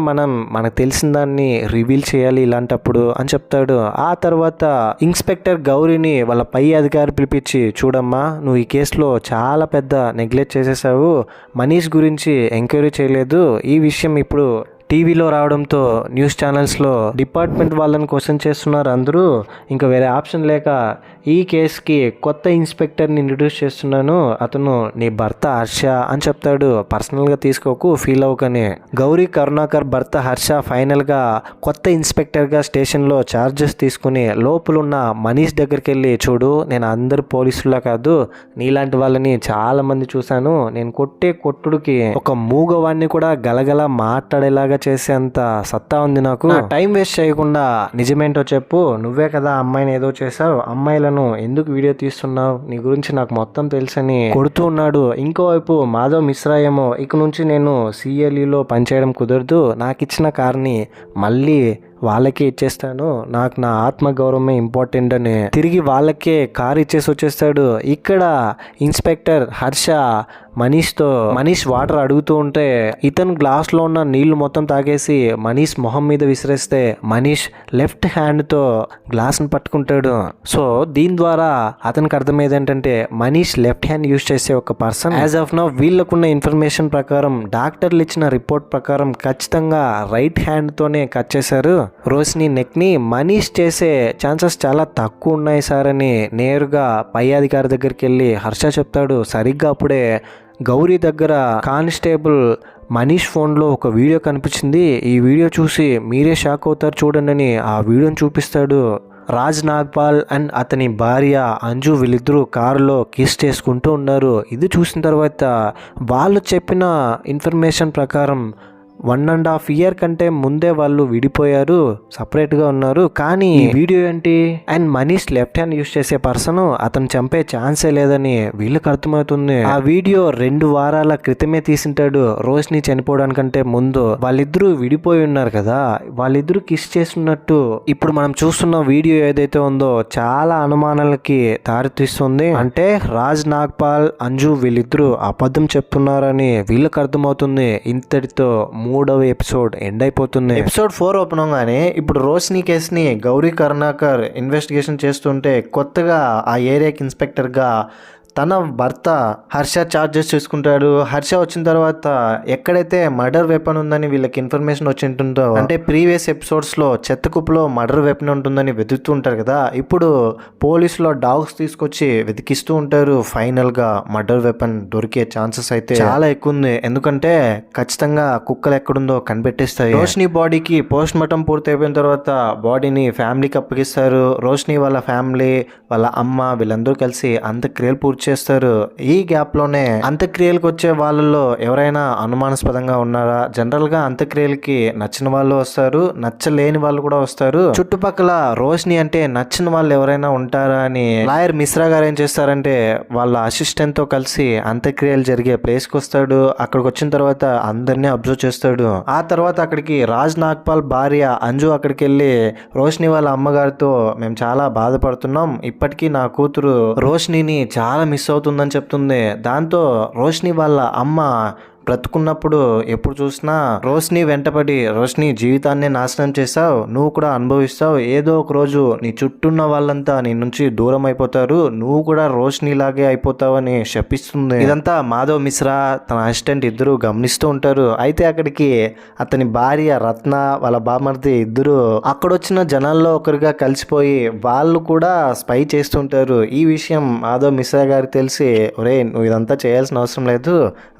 మనకు తెలిసిన దాన్ని రివీల్ చేయాలి ఇలాంటప్పుడు అని చెప్తాడు. ఆ తర్వాత ఇన్స్పెక్టర్ గౌరీని వాళ్ళ పై అధికారి పిలిపించి చూడమ్మా నువ్వు ఈ కేసులో చాలా పెద్ద నెగ్లెక్ట్ చేసేసావు, మనీష్ గురించి ఎంక్వైరీ చేయలేదు, ఈ విషయం ఇప్పుడు టీవీలో రావడంతో న్యూస్ ఛానల్స్లో డిపార్ట్మెంట్ వాళ్ళని క్వశ్చన్ చేస్తున్నారు అందరూ, ఇంకా వేరే ఆప్షన్ లేక ఈ కేసుకి కొత్త ఇన్స్పెక్టర్ని ఇంట్రడ్యూస్ చేస్తున్నాను, అతను నీ భర్త హర్ష అని చెప్తాడు, పర్సనల్గా తీసుకోకు ఫీల్ అవ్వకని. గౌరీ కరుణాకర్ భర్త హర్ష ఫైనల్గా కొత్త ఇన్స్పెక్టర్గా స్టేషన్లో ఛార్జెస్ తీసుకుని లోపలున్న మనీష్ దగ్గరికి వెళ్ళి చూడు నేను అందరు పోలీసులా కాదు నీలాంటి వాళ్ళని చాలా మంది చూశాను, నేను కొట్టే కొట్టుడికి ఒక మూగవాడిని కూడా గలగల మాట్లాడేలాగా చేసేంత సత్తా ఉంది నాకు, టైం వేస్ట్ చేయకుండా నిజమేంటో చెప్పు, నువ్వే కదా అమ్మాయిని ఏదో చేసావు, అమ్మాయిలను ఎందుకు వీడియో తీస్తున్నావు, నీ గురించి నాకు మొత్తం తెలుసని కొడుతూ ఉన్నాడు. ఇంకోవైపు మాధవ్ మిశ్రా ఏమో ఇక నుంచి నేను సిఎల్ఈలో పనిచేయడం కుదరదు, నాకు ఇచ్చిన కార్ని మళ్ళీ వాళ్ళకే ఇచ్చేస్తాను, నాకు నా ఆత్మగౌరవమే ఇంపార్టెంట్ అని తిరిగి వాళ్ళకే కార్ ఇచ్చేసి వచ్చేస్తాడు. ఇక్కడ ఇన్స్పెక్టర్ హర్ష మనీష్ వాటర్ అడుగుతూ ఉంటే ఇతను గ్లాస్లో ఉన్న నీళ్లు మొత్తం తాగేసి మనీష్ మొహం మీద విసిరేస్తే మనీష్ లెఫ్ట్ హ్యాండ్తో గ్లాస్ని పట్టుకుంటాడు. సో దీని ద్వారా అతనికి అర్థమయ్యేది ఏంటంటే మనీష్ లెఫ్ట్ హ్యాండ్ యూజ్ చేసే ఒక పర్సన్. యాజ్ ఆఫ్ నౌ వీళ్ళకున్న ఇన్ఫర్మేషన్ ప్రకారం డాక్టర్లు ఇచ్చిన రిపోర్ట్ ప్రకారం ఖచ్చితంగా రైట్ హ్యాండ్తోనే కట్ చేశారు రోషిని నెక్ని. మనీష్ చేసే ఛాన్సెస్ చాలా తక్కువ ఉన్నాయి సార్ అని నేరుగా పై అధికారి దగ్గరికి వెళ్ళి హర్ష చెప్తాడు. సరిగ్గా అప్పుడే గౌరీ దగ్గర కానిస్టేబుల్ మనీష్ ఫోన్లో ఒక వీడియో కనిపించింది, ఈ వీడియో చూసి మీరే షాక్ అవుతారు చూడండి అని ఆ వీడియోని చూపిస్తాడు. రాజ్ నాగ్పాల్ అండ్ అతని భార్య అంజు వీళ్ళిద్దరూ కారులో కిస్ చేసుకుంటూ ఉన్నారు. ఇది చూసిన తర్వాత వాళ్ళు చెప్పిన ఇన్ఫర్మేషన్ ప్రకారం 1.5 year కంటే ముందే వాళ్ళు విడిపోయారు, సపరేట్గా ఉన్నారు. కానీ ఈ వీడియో ఏంటి and Manish left hand use చేసే పర్సన్ అతను చంపే ఛాన్సే లేదని వీళ్ళకి అర్థమవుతుంది. ఆ వీడియో 2 వారాల క్రితమే తీసింటాడు. రోష్ని చనిపోవడానికంటే ముందు వాళ్ళిద్దరూ విడిపోయి ఉన్నారు కదా, వాళ్ళిద్దరూ కిస్ చేస్తున్నట్టు ఇప్పుడు మనం చూస్తున్న వీడియో ఏదైతే ఉందో చాలా అనుమానాలకి దారితీస్తుంది. అంటే రాజ్ నాగ్పాల్ అంజు వీళ్ళిద్దరూ అబద్ధం చెప్తున్నారని వీళ్ళకి అర్థమవుతుంది. ఇంతటితో 3వ ఎపిసోడ్ ఎండ్ అయిపోతుంది. ఎపిసోడ్ 4 ఓపెన్ అవగానే ఇప్పుడు రోష్ని కేసుని గౌరీ కరుణాకర్ ఇన్వెస్టిగేషన్ చేస్తుంటే కొత్తగా ఆ ఏరియాకి ఇన్స్పెక్టర్గా తన భర్త హర్ష చార్జెస్ చేసుకుంటాడు. హర్ష వచ్చిన తర్వాత ఎక్కడైతే మర్డర్ వెపన్ ఉందని వీళ్ళకి ఇన్ఫర్మేషన్ వచ్చి ఉంటుందో, అంటే ప్రీవియస్ ఎపిసోడ్స్లో చెత్త కుప్పలో మర్డర్ వెపన్ ఉంటుందని వెతుకుతూ ఉంటారు కదా, ఇప్పుడు పోలీసులో డాగ్స్ తీసుకొచ్చి వెతికిస్తూ ఉంటారు. ఫైనల్గా మర్డర్ వెపన్ దొరికే ఛాన్సెస్ అయితే చాలా ఎక్కువ ఉంది. ఎందుకంటే ఖచ్చితంగా కుక్కలు ఎక్కడుందో కనిపెట్టేస్తాయి. రోష్ని బాడీకి పోస్ట్ మార్టం పూర్తి అయిపోయిన తర్వాత బాడీని ఫ్యామిలీకి అప్పగిస్తారు. రోష్ని వాళ్ళ ఫ్యామిలీ, వాళ్ళ అమ్మ వీళ్ళందరూ కలిసి అంత్యక్రియలు పూర్తి చేస్తారు. ఈ గ్యాప్ లోనే అంత్యక్రియలకు వచ్చే వాళ్ళలో ఎవరైనా అనుమానాస్పదంగా ఉన్నారా? జనరల్ గా అంత్యక్రియలకి నచ్చిన వాళ్ళు వస్తారు, నచ్చలేని వాళ్ళు కూడా వస్తారు. చుట్టుపక్కల రోష్ని అంటే నచ్చిన వాళ్ళు ఎవరైనా ఉంటారా అని లాయర్ మిశ్రా గారు ఏం చేస్తారంటే వాళ్ళ అసిస్టెంట్ తో కలిసి అంత్యక్రియలు జరిగే ప్లేస్ కి వస్తాడు. అక్కడికి వచ్చిన తర్వాత అందరినీ అబ్జర్వ్ చేస్తాడు. ఆ తర్వాత అక్కడికి రాజ్ నాగ్పాల్ భార్య అంజు అక్కడికి వెళ్ళి రోష్ని వాళ్ళ అమ్మగారితో మేము చాలా బాధపడుతున్నాం, ఇప్పటికీ నా కూతురు రోష్నిని చాలా మిస్ అవుతుందని చెప్తుంది. దాంతో రోష్ని వాళ్ళ అమ్మ బ్రతుకున్నప్పుడు ఎప్పుడు చూసినా రోష్ని వెంటపడి రోష్ని జీవితాన్ని నాశనం చేసావు, నువ్వు కూడా అనుభవిస్తావు, ఏదో ఒక రోజు నీ చుట్టూన్న వాళ్ళంతా నీ నుంచి దూరం అయిపోతారు, నువ్వు కూడా రోష్ని లాగే అయిపోతావు అని శపిస్తుంది. ఇదంతా మాధవ్ మిశ్రా తన అసిస్టెంట్ ఇద్దరు గమనిస్తూ ఉంటారు. అయితే అక్కడికి అతని భార్య రత్న వాళ్ళ బామర్ది ఇద్దరు అక్కడొచ్చిన జనాల్లో ఒకరిగా కలిసిపోయి వాళ్ళు కూడా స్పై చేస్తుంటారు. ఈ విషయం మాధవ్ మిశ్రా గారికి తెలిసి, ఒరే నువ్వు ఇదంతా చేయాల్సిన అవసరం లేదు,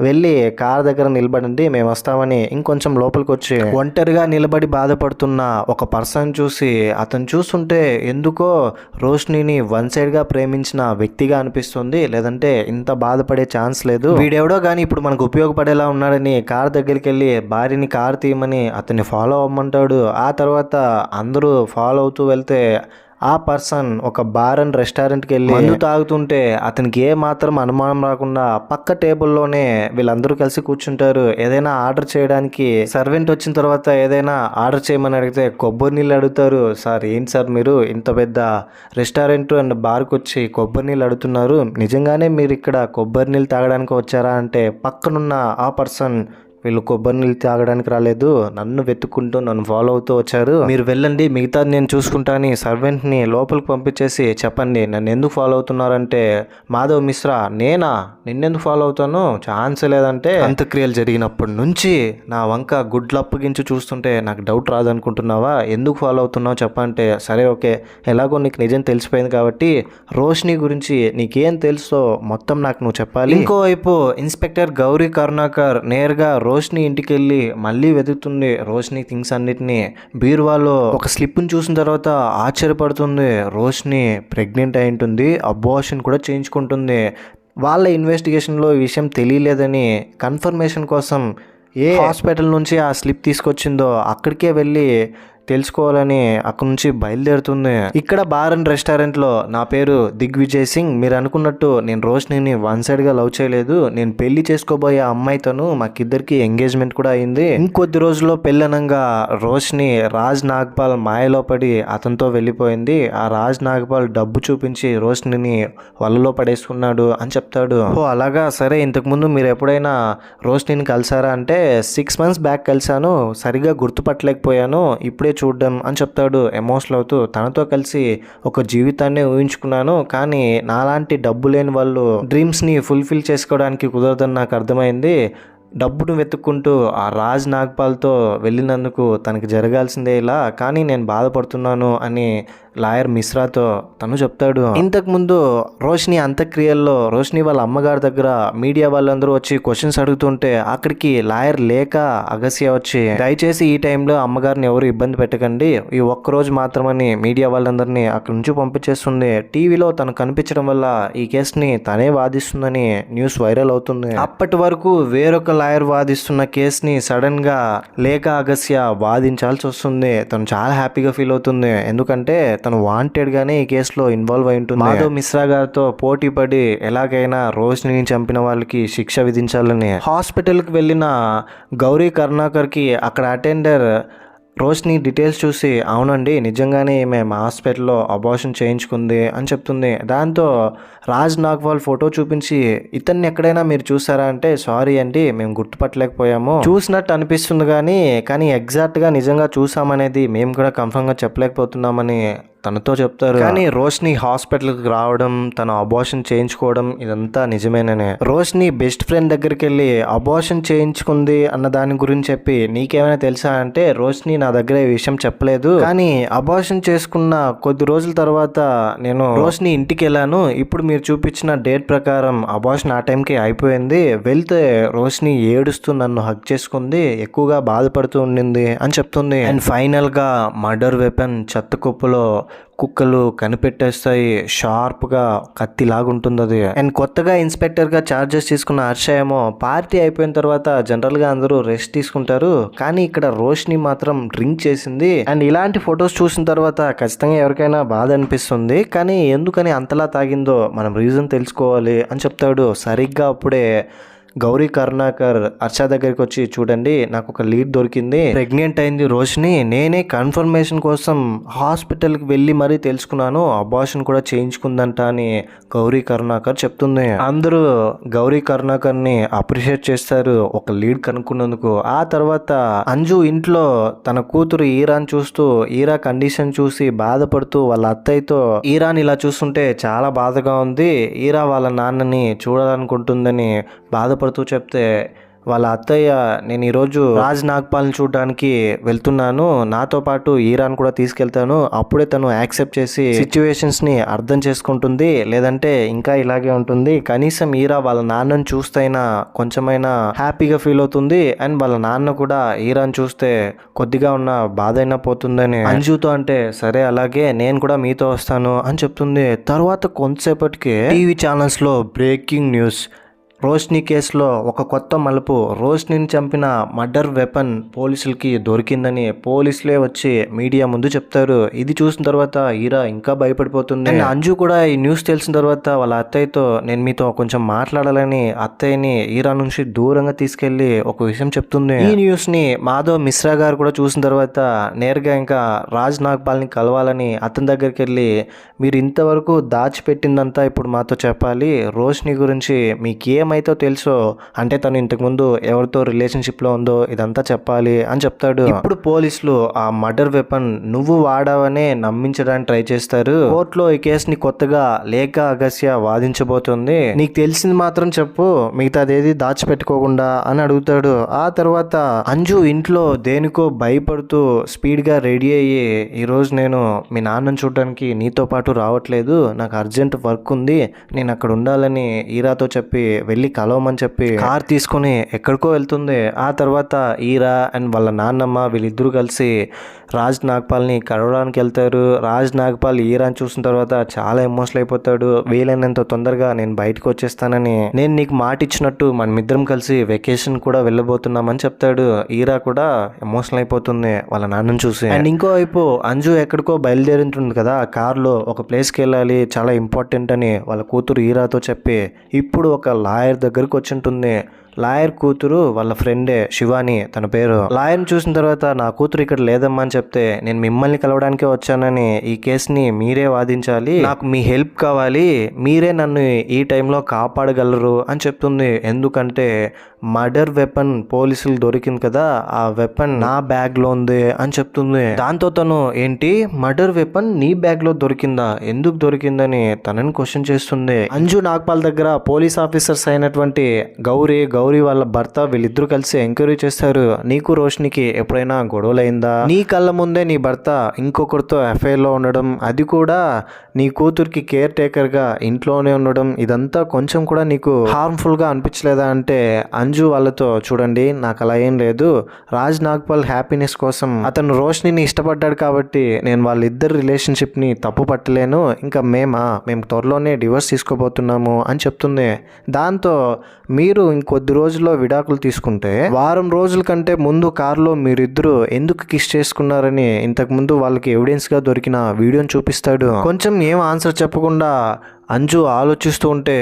వెళ్ళి కార్ దగ్గర నిలబడండి మేము వస్తామని ఇంకొంచెం లోపలికి వచ్చి ఒంటరిగా నిలబడి బాధపడుతున్న ఒక పర్సన్ చూసి అతను చూస్తుంటే ఎందుకో రోష్నిని వన్ సైడ్ గా ప్రేమించిన వ్యక్తిగా అనిపిస్తుంది, లేదంటే ఇంత బాధపడే ఛాన్స్ లేదు. వీడెవడో కానీ ఇప్పుడు మనకు ఉపయోగపడేలా ఉన్నాడని కార్ దగ్గరికి వెళ్ళి భార్యని కార్ తీయమని అతన్ని ఫాలో అవ్వమంటాడు. ఆ తర్వాత అందరూ ఫాలో అవుతూ వెళ్తే ఆ పర్సన్ ఒక బార్ అండ్ రెస్టారెంట్కి వెళ్ళి మందు తాగుతుంటే అతనికి ఏ మాత్రం అనుమానం రాకుండా పక్క టేబుల్లోనే వీళ్ళందరూ కలిసి కూర్చుంటారు. ఏదైనా ఆర్డర్ చేయడానికి సర్వెంట్ వచ్చిన తర్వాత ఏదైనా ఆర్డర్ చేయమని అడిగితే కొబ్బరి నీళ్ళు అడుగుతారు. సార్ ఏంటి సార్ మీరు ఇంత పెద్ద రెస్టారెంట్ అండ్ బార్కి వచ్చి కొబ్బరి నీళ్ళు అడుగుతున్నారు, నిజంగానే మీరు ఇక్కడ కొబ్బరి నీళ్ళు తాగడానికి వచ్చారా అంటే పక్కనున్న ఆ పర్సన్ వీళ్ళు కొబ్బరి నీళ్ళు తాగడానికి రాలేదు, నన్ను వెతుక్కుంటూ నన్ను ఫాలో అవుతూ వచ్చారు, మీరు వెళ్ళండి మిగతాది నేను చూసుకుంటాను సర్వెంట్ని లోపలికి పంపించేసి చెప్పండి నన్ను ఎందుకు ఫాలో అవుతున్నారంటే మాధవ్ మిశ్రా నేనా నిన్నెందుకు ఫాలో అవుతాను, ఛాన్స్ లేదంటే అంత్యక్రియలు జరిగినప్పటి నుంచి నా వంక గుడ్లు అప్పగించి చూస్తుంటే నాకు డౌట్ రాదనుకుంటున్నావా, ఎందుకు ఫాలో అవుతున్నావు చెప్పంటే సరే ఓకే ఎలాగో నీకు నిజం తెలిసిపోయింది కాబట్టి రోష్ని గురించి నీకేం తెలుసో మొత్తం నాకు నువ్వు చెప్పాలి. ఇంకోవైపు ఇన్స్పెక్టర్ గౌరీ కరుణాకర్ నేరుగా రోష్ని ఇంటికి వెళ్ళి మళ్ళీ వెతుకుతుంది రోష్ని థింగ్స్ అన్నిటినీ. బీరువాలో ఒక స్లిప్ని చూసిన తర్వాత ఆశ్చర్యపడుతుంది. రోష్ని ప్రెగ్నెంట్ అయి ఉంటుంది, అబార్షన్ కూడా చేయించుకుంటుంది. వాళ్ళ ఇన్వెస్టిగేషన్లో ఈ విషయం తెలియలేదని కన్ఫర్మేషన్ కోసం ఏ హాస్పిటల్ నుంచి ఆ స్లిప్ తీసుకొచ్చిందో అక్కడికే వెళ్ళి తెలుసుకోవాలని అక్కడ నుంచి బయలుదేరుతుంది. ఇక్కడ బార్ అండ్ రెస్టారెంట్లో నా పేరు దిగ్విజయ్ సింగ్, మీరు అనుకున్నట్టు నేను రోష్నిని వన్ సైడ్ గా లవ్ చేయలేదు, నేను పెళ్లి చేసుకోబోయే అమ్మాయితోను మాకిద్దరికి ఎంగేజ్మెంట్ కూడా అయింది, ఇంకొద్ది రోజుల్లో పెళ్ళనంగా రోష్ని రాజ్ నాగ్పాల్ మాయలో పడి అతనితో వెళ్ళిపోయింది, ఆ రాజ్ నాగ్పాల్ డబ్బు చూపించి రోష్నిని వలలో పడేసుకున్నాడు అని చెప్తాడు. ఓ అలాగా, సరే ఇంతకుముందు మీరు ఎప్పుడైనా రోష్నిని కలిసారా అంటే 6 months బ్యాక్ కలిసాను, సరిగా గుర్తుపట్టలేకపోయాను, ఇప్పుడే చూడడం అని చెప్తాడు ఎమోషనల్ అవుతూ. తనతో కలిసి ఒక జీవితాన్ని ఊహించుకున్నాను, కానీ నాలాంటి డబ్బు లేని వాళ్ళు డ్రీమ్స్ని ఫుల్ఫిల్ చేసుకోవడానికి కుదరదని నాకు అర్థమైంది, డబ్బును వెతుక్కుంటూ ఆ రాజ్ నాగ్పాల్తో వెళ్ళినందుకు తనకి జరగాల్సిందే ఇలా, కానీ నేను బాధపడుతున్నాను అని లాయర్ మిశ్రాతో తను చెప్తాడు. ఇంతకుముందు రోషిని అంత్యక్రియల్లో రోషిని వాళ్ళ అమ్మగారి దగ్గర మీడియా వాళ్ళందరూ వచ్చి క్వశ్చన్స్ అడుగుతుంటే అక్కడికి లాయర్ లేక అగస్య వచ్చి, దయచేసి ఈ టైంలో అమ్మగారిని ఎవరు ఇబ్బంది పెట్టకండి, ఈ ఒక్కరోజు మాత్రమని మీడియా వాళ్ళందరినీ అక్కడి నుంచి పంపించేస్తుంది. టీవీలో తను కనిపించడం వల్ల ఈ కేసుని తనే వాదిస్తుందని న్యూస్ వైరల్ అవుతుంది. అప్పటి వరకు వేరొక లాయర్ వాదిస్తున్న కేసుని సడన్ గా లేక అగస్య వాదించాల్సి వస్తుంది. తను చాలా హ్యాపీగా ఫీల్ అవుతుంది, ఎందుకంటే తను వాంటెడ్ గానే ఈ కేసులో ఇన్వాల్వ్ అయి ఉంటుంది. మాధవ్ మిశ్రా గారితో పోటీ పడి ఎలాగైనా రోషిని చంపిన వాళ్ళకి శిక్ష విధించాలని హాస్పిటల్కి వెళ్ళిన గౌరీ కరుణాకర్ కి అక్కడ అటెండర్ రోషిని డీటెయిల్స్ చూసి, అవునండి నిజంగానే ఈమె మా హాస్పిటల్లో అబార్షన్ చేయించుకుంది అని చెప్తుంది. దాంతో రాజ్ నాగ్పాల్ ఫోటో చూపించి, ఇతన్ని ఎక్కడైనా మీరు చూసారా అంటే, సారీ అండి మేము గుర్తుపట్టలేకపోయాము, చూసినట్టు అనిపిస్తుంది కానీ ఎగ్జాక్ట్గా నిజంగా చూసామనేది మేము కూడా కన్ఫర్మ్గా చెప్పలేకపోతున్నామని తనతో చెప్తారు. కానీ రోషిని హాస్పిటల్కి రావడం, తను అబార్షన్ చేయించుకోవడం ఇదంతా నిజమేననే. రోషిని బెస్ట్ ఫ్రెండ్ దగ్గరికి వెళ్ళి అబార్షన్ చేయించుకుంది అన్న దాని గురించి చెప్పి, నీకేమైనా తెలుసా అంటే, రోషిని నా దగ్గర ఈ విషయం చెప్పలేదు, కానీ అబార్షన్ చేసుకున్న కొద్ది రోజుల తర్వాత నేను రోషిని ఇంటికి వెళ్ళాను, ఇప్పుడు మీరు చూపించిన డేట్ ప్రకారం అబార్షన్ ఆ టైంకి అయిపోయింది, వెళ్తే రోషిని ఏడుస్తూ నన్ను హగ్ చేసుకుంది, ఎక్కువగా బాధపడుతూ ఉండింది అని చెప్తుంది. అండ్ ఫైనల్ గా మర్డర్ వెపన్ చెత్త కుప్పలో కుక్కలు కనిపెట్టేస్తాయి, షార్ప్ గా కత్తిలాగుంటుంది అది. అండ్ కొత్తగా ఇన్స్పెక్టర్ గా చార్జెస్ తీసుకున్న హర్ష ఏమో పార్టీ అయిపోయిన తర్వాత జనరల్ గా అందరూ రెస్ట్ తీసుకుంటారు, కానీ ఇక్కడ రోషిని మాత్రం డ్రింక్ చేసింది. అండ్ ఇలాంటి ఫొటోస్ చూసిన తర్వాత ఖచ్చితంగా ఎవరికైనా బాధ అనిపిస్తుంది, కానీ ఎందుకని అంతలా తాగిందో మనం రీజన్ తెలుసుకోవాలి అని చెప్తాడు. సరిగ్గా అప్పుడే గౌరీ కరుణాకర్ హర్ష దగ్గరికి వచ్చి, చూడండి నాకు ఒక లీడ్ దొరికింది, ప్రెగ్నెంట్ అయింది రోషిని, నేనే కన్ఫర్మేషన్ కోసం హాస్పిటల్కి వెళ్ళి మరీ తెలుసుకున్నాను, అబార్షన్ కూడా చేయించుకుందంట అని గౌరీ కరుణాకర్ చెప్తుంది. అందరూ గౌరీ కరుణాకర్ని అప్రిషియేట్ చేస్తారు ఒక లీడ్ కనుక్కున్నందుకు. ఆ తర్వాత అంజు ఇంట్లో తన కూతురు ఈరాన్ చూస్తూ, ఈరా కండిషన్ చూసి బాధపడుతూ వాళ్ళ అత్తయ్యతో, ఈరాన్ ఇలా చూస్తుంటే చాలా బాధగా ఉంది, ఈరా వాళ్ళ నాన్నని చూడాలనుకుంటుందని బాధపడుతూ చెప్తే, వాళ్ళ అత్తయ్య, నేను ఈరోజు రాజ్ నాగ్పాల్ని చూడడానికి వెళ్తున్నాను, నాతో పాటు ఈరాన్ కూడా తీసుకెళ్తాను, అప్పుడే తను యాక్సెప్ట్ చేసి సిచ్యువేషన్స్ని అర్థం చేసుకుంటుంది, లేదంటే ఇంకా ఇలాగే ఉంటుంది, కనీసం ఈరా వాళ్ళ నాన్నని చూస్తైనా కొంచెమైనా హ్యాపీగా ఫీల్ అవుతుంది, అండ్ వాళ్ళ నాన్న కూడా ఈరాన్ చూస్తే కొద్దిగా ఉన్న బాధ అయినా పోతుందని అంజుతో అంటే, సరే అలాగే నేను కూడా మీతో వస్తాను అని చెప్తుంది. తర్వాత కొంతసేపటికి టీవీ ఛానల్స్లో బ్రేకింగ్ న్యూస్, రోషిని కేసులో ఒక కొత్త మలుపు, రోషినిని చంపిన మర్డర్ వెపన్ పోలీసులకి దొరికిందని పోలీసులే వచ్చి మీడియా ముందు చెప్తారు. ఇది చూసిన తర్వాత ఈరా ఇంకా భయపడిపోతుంది. అండ్ అంజు కూడా ఈ న్యూస్ తెలిసిన తర్వాత వాళ్ళ అత్తయ్యతో, నేను మీతో కొంచెం మాట్లాడాలని అత్తయ్యని ఈరా నుంచి దూరంగా తీసుకెళ్లి ఒక విషయం చెప్తుంది. ఈ న్యూస్ ని మాధవ్ మిశ్రా గారు కూడా చూసిన తర్వాత నేరుగా ఇంకా రాజ్ నాగ్పాల్ని కలవాలని అతని దగ్గరికి వెళ్ళి, మీరు ఇంతవరకు దాచిపెట్టిందంతా ఇప్పుడు మాతో చెప్పాలి, రోషిని గురించి మీకేం ఏమైతే తెలుసో, అంటే తను ఇంతకుముందు ఎవరితో రిలేషన్షిప్ లో ఉందో ఇదంతా చెప్పాలి అని చెప్తాడు. ఇప్పుడు పోలీసులు ఆ మర్డర్ వెపన్ నువ్వు వాడావనే నమ్మించడానికి ట్రై చేస్తారు. కోర్టులో ఈ కేసుని కొత్తగా లేక అగస్య వాదించబోతుంది, నీకు తెలిసింది మాత్రం చెప్పు, మిగతాదేది దాచిపెట్టుకోకుండా అని అడుగుతాడు. ఆ తర్వాత అంజు ఇంట్లో దేనికో భయపడుతూ స్పీడ్ గా రెడీ అయ్యి, ఈరోజు నేను మీ నాన్నని చూడడానికి నీతో పాటు రావట్లేదు, నాకు అర్జెంట్ వర్క్ ఉంది, నేను అక్కడ ఉండాలని ఈరాతో చెప్పి వెళ్ళి కలవమని చెప్పి కార్ తీసుకుని ఎక్కడికో వెళ్తుంది. ఆ తర్వాత ఈరా అండ్ వాళ్ళ నాన్నమ్మ వీళ్ళిద్దరూ కలిసి రాజ్ నాగ్పాల్ని కలవడానికి వెళ్తారు. రాజ్ నాగ్పాల్ ఈరాని చూసిన తర్వాత చాలా ఎమోషనల్ అయిపోతాడు. వీలైనంత తొందరగా నేను బయటకు వచ్చేస్తానని, నేను నీకు మాట ఇచ్చినట్టు మనమిద్దరం కలిసి వెకేషన్ కూడా వెళ్ళబోతున్నామని చెప్తాడు. ఈరా కూడా ఎమోషనల్ అయిపోతుంది వాళ్ళ నాన్నని చూసి. అండ్ ఇంకో వైపు అంజు ఎక్కడికో బయలుదేరుతుంది కదా, కార్లో ఒక ప్లేస్కి వెళ్ళాలి, చాలా ఇంపార్టెంట్ అని వాళ్ళ కూతురు ఈరాతో చెప్పి ఇప్పుడు ఒక లాయర్ దగ్గరకు వచ్చి ఉంటుంది. లాయర్ కూతురు వాళ్ళ ఫ్రెండే శివాని తన పేరు. లాయర్ని చూసిన తర్వాత నా కూతురు ఇక్కడ లేదమ్మా అని చెప్తే, నేను మిమ్మల్ని కలవడానికే వచ్చానని, ఈ కేసుని మీరే వాదించాలి, నాకు మీ హెల్ప్ కావాలి, మీరే నన్ను ఈ టైంలో కాపాడగలరు అని చెప్తుంది. ఎందుకంటే మర్డర్ వెపన్ పోలీసులు దొరికింది కదా, ఆ వెపన్ నా బ్యాగ్ లో ఉంది అని చెప్తుంది. దాంతో తను ఏంటి మర్డర్ వెపన్ నీ బ్యాగ్ లో దొరికిందా, ఎందుకు దొరికిందని తనని క్వశ్చన్ చేస్తుంది. అంజు నాగ్పాల్ దగ్గర పోలీస్ ఆఫీసర్స్ అయినటువంటి గౌరీ వాళ్ళ భర్త వీళ్ళిద్దరూ కలిసి ఎంక్వైరీ చేస్తారు. నీకు రోషనికి ఎప్పుడైనా గొడవలైందా, నీ కళ్ళ ముందే నీ భర్త ఇంకొకరితో అఫైర్ లో ఉండడం, అది కూడా నీ కూతురికి కేర్ టేకర్ గా ఇంట్లోనే ఉండడం, ఇదంతా కొంచెం కూడా నీకు హార్మ్ఫుల్ గా అనిపించలేదా అంటే అంజు వాళ్ళతో చూడండి నాకు అలా ఏం లేదు, రాజ్ నాగ్పాల్ హ్యాపీనెస్ కోసం అతను రోషిని ఇష్టపడ్డాడు కాబట్టి నేను వాళ్ళిద్దరు రిలేషన్షిప్ ని తప్పు పట్టలేను, ఇంకా మేము త్వరలోనే డివోర్స్ తీసుకోబోతున్నాము అని చెప్తుంది. దాంతో మీరు ఇంకొద్ది రోజుల్లో విడాకులు తీసుకుంటే వారం రోజుల కంటే ముందు కారులో మీరిద్దరు ఎందుకు కిస్ చేసుకున్నారని ఇంతకు ముందు వాళ్ళకి ఎవిడెన్స్ గా దొరికిన వీడియోని చూపిస్తాడు. కొంచెం ఏం ఆన్సర్ చెప్పకుండా అంజు ఆలోచిస్తూ ఉంటే,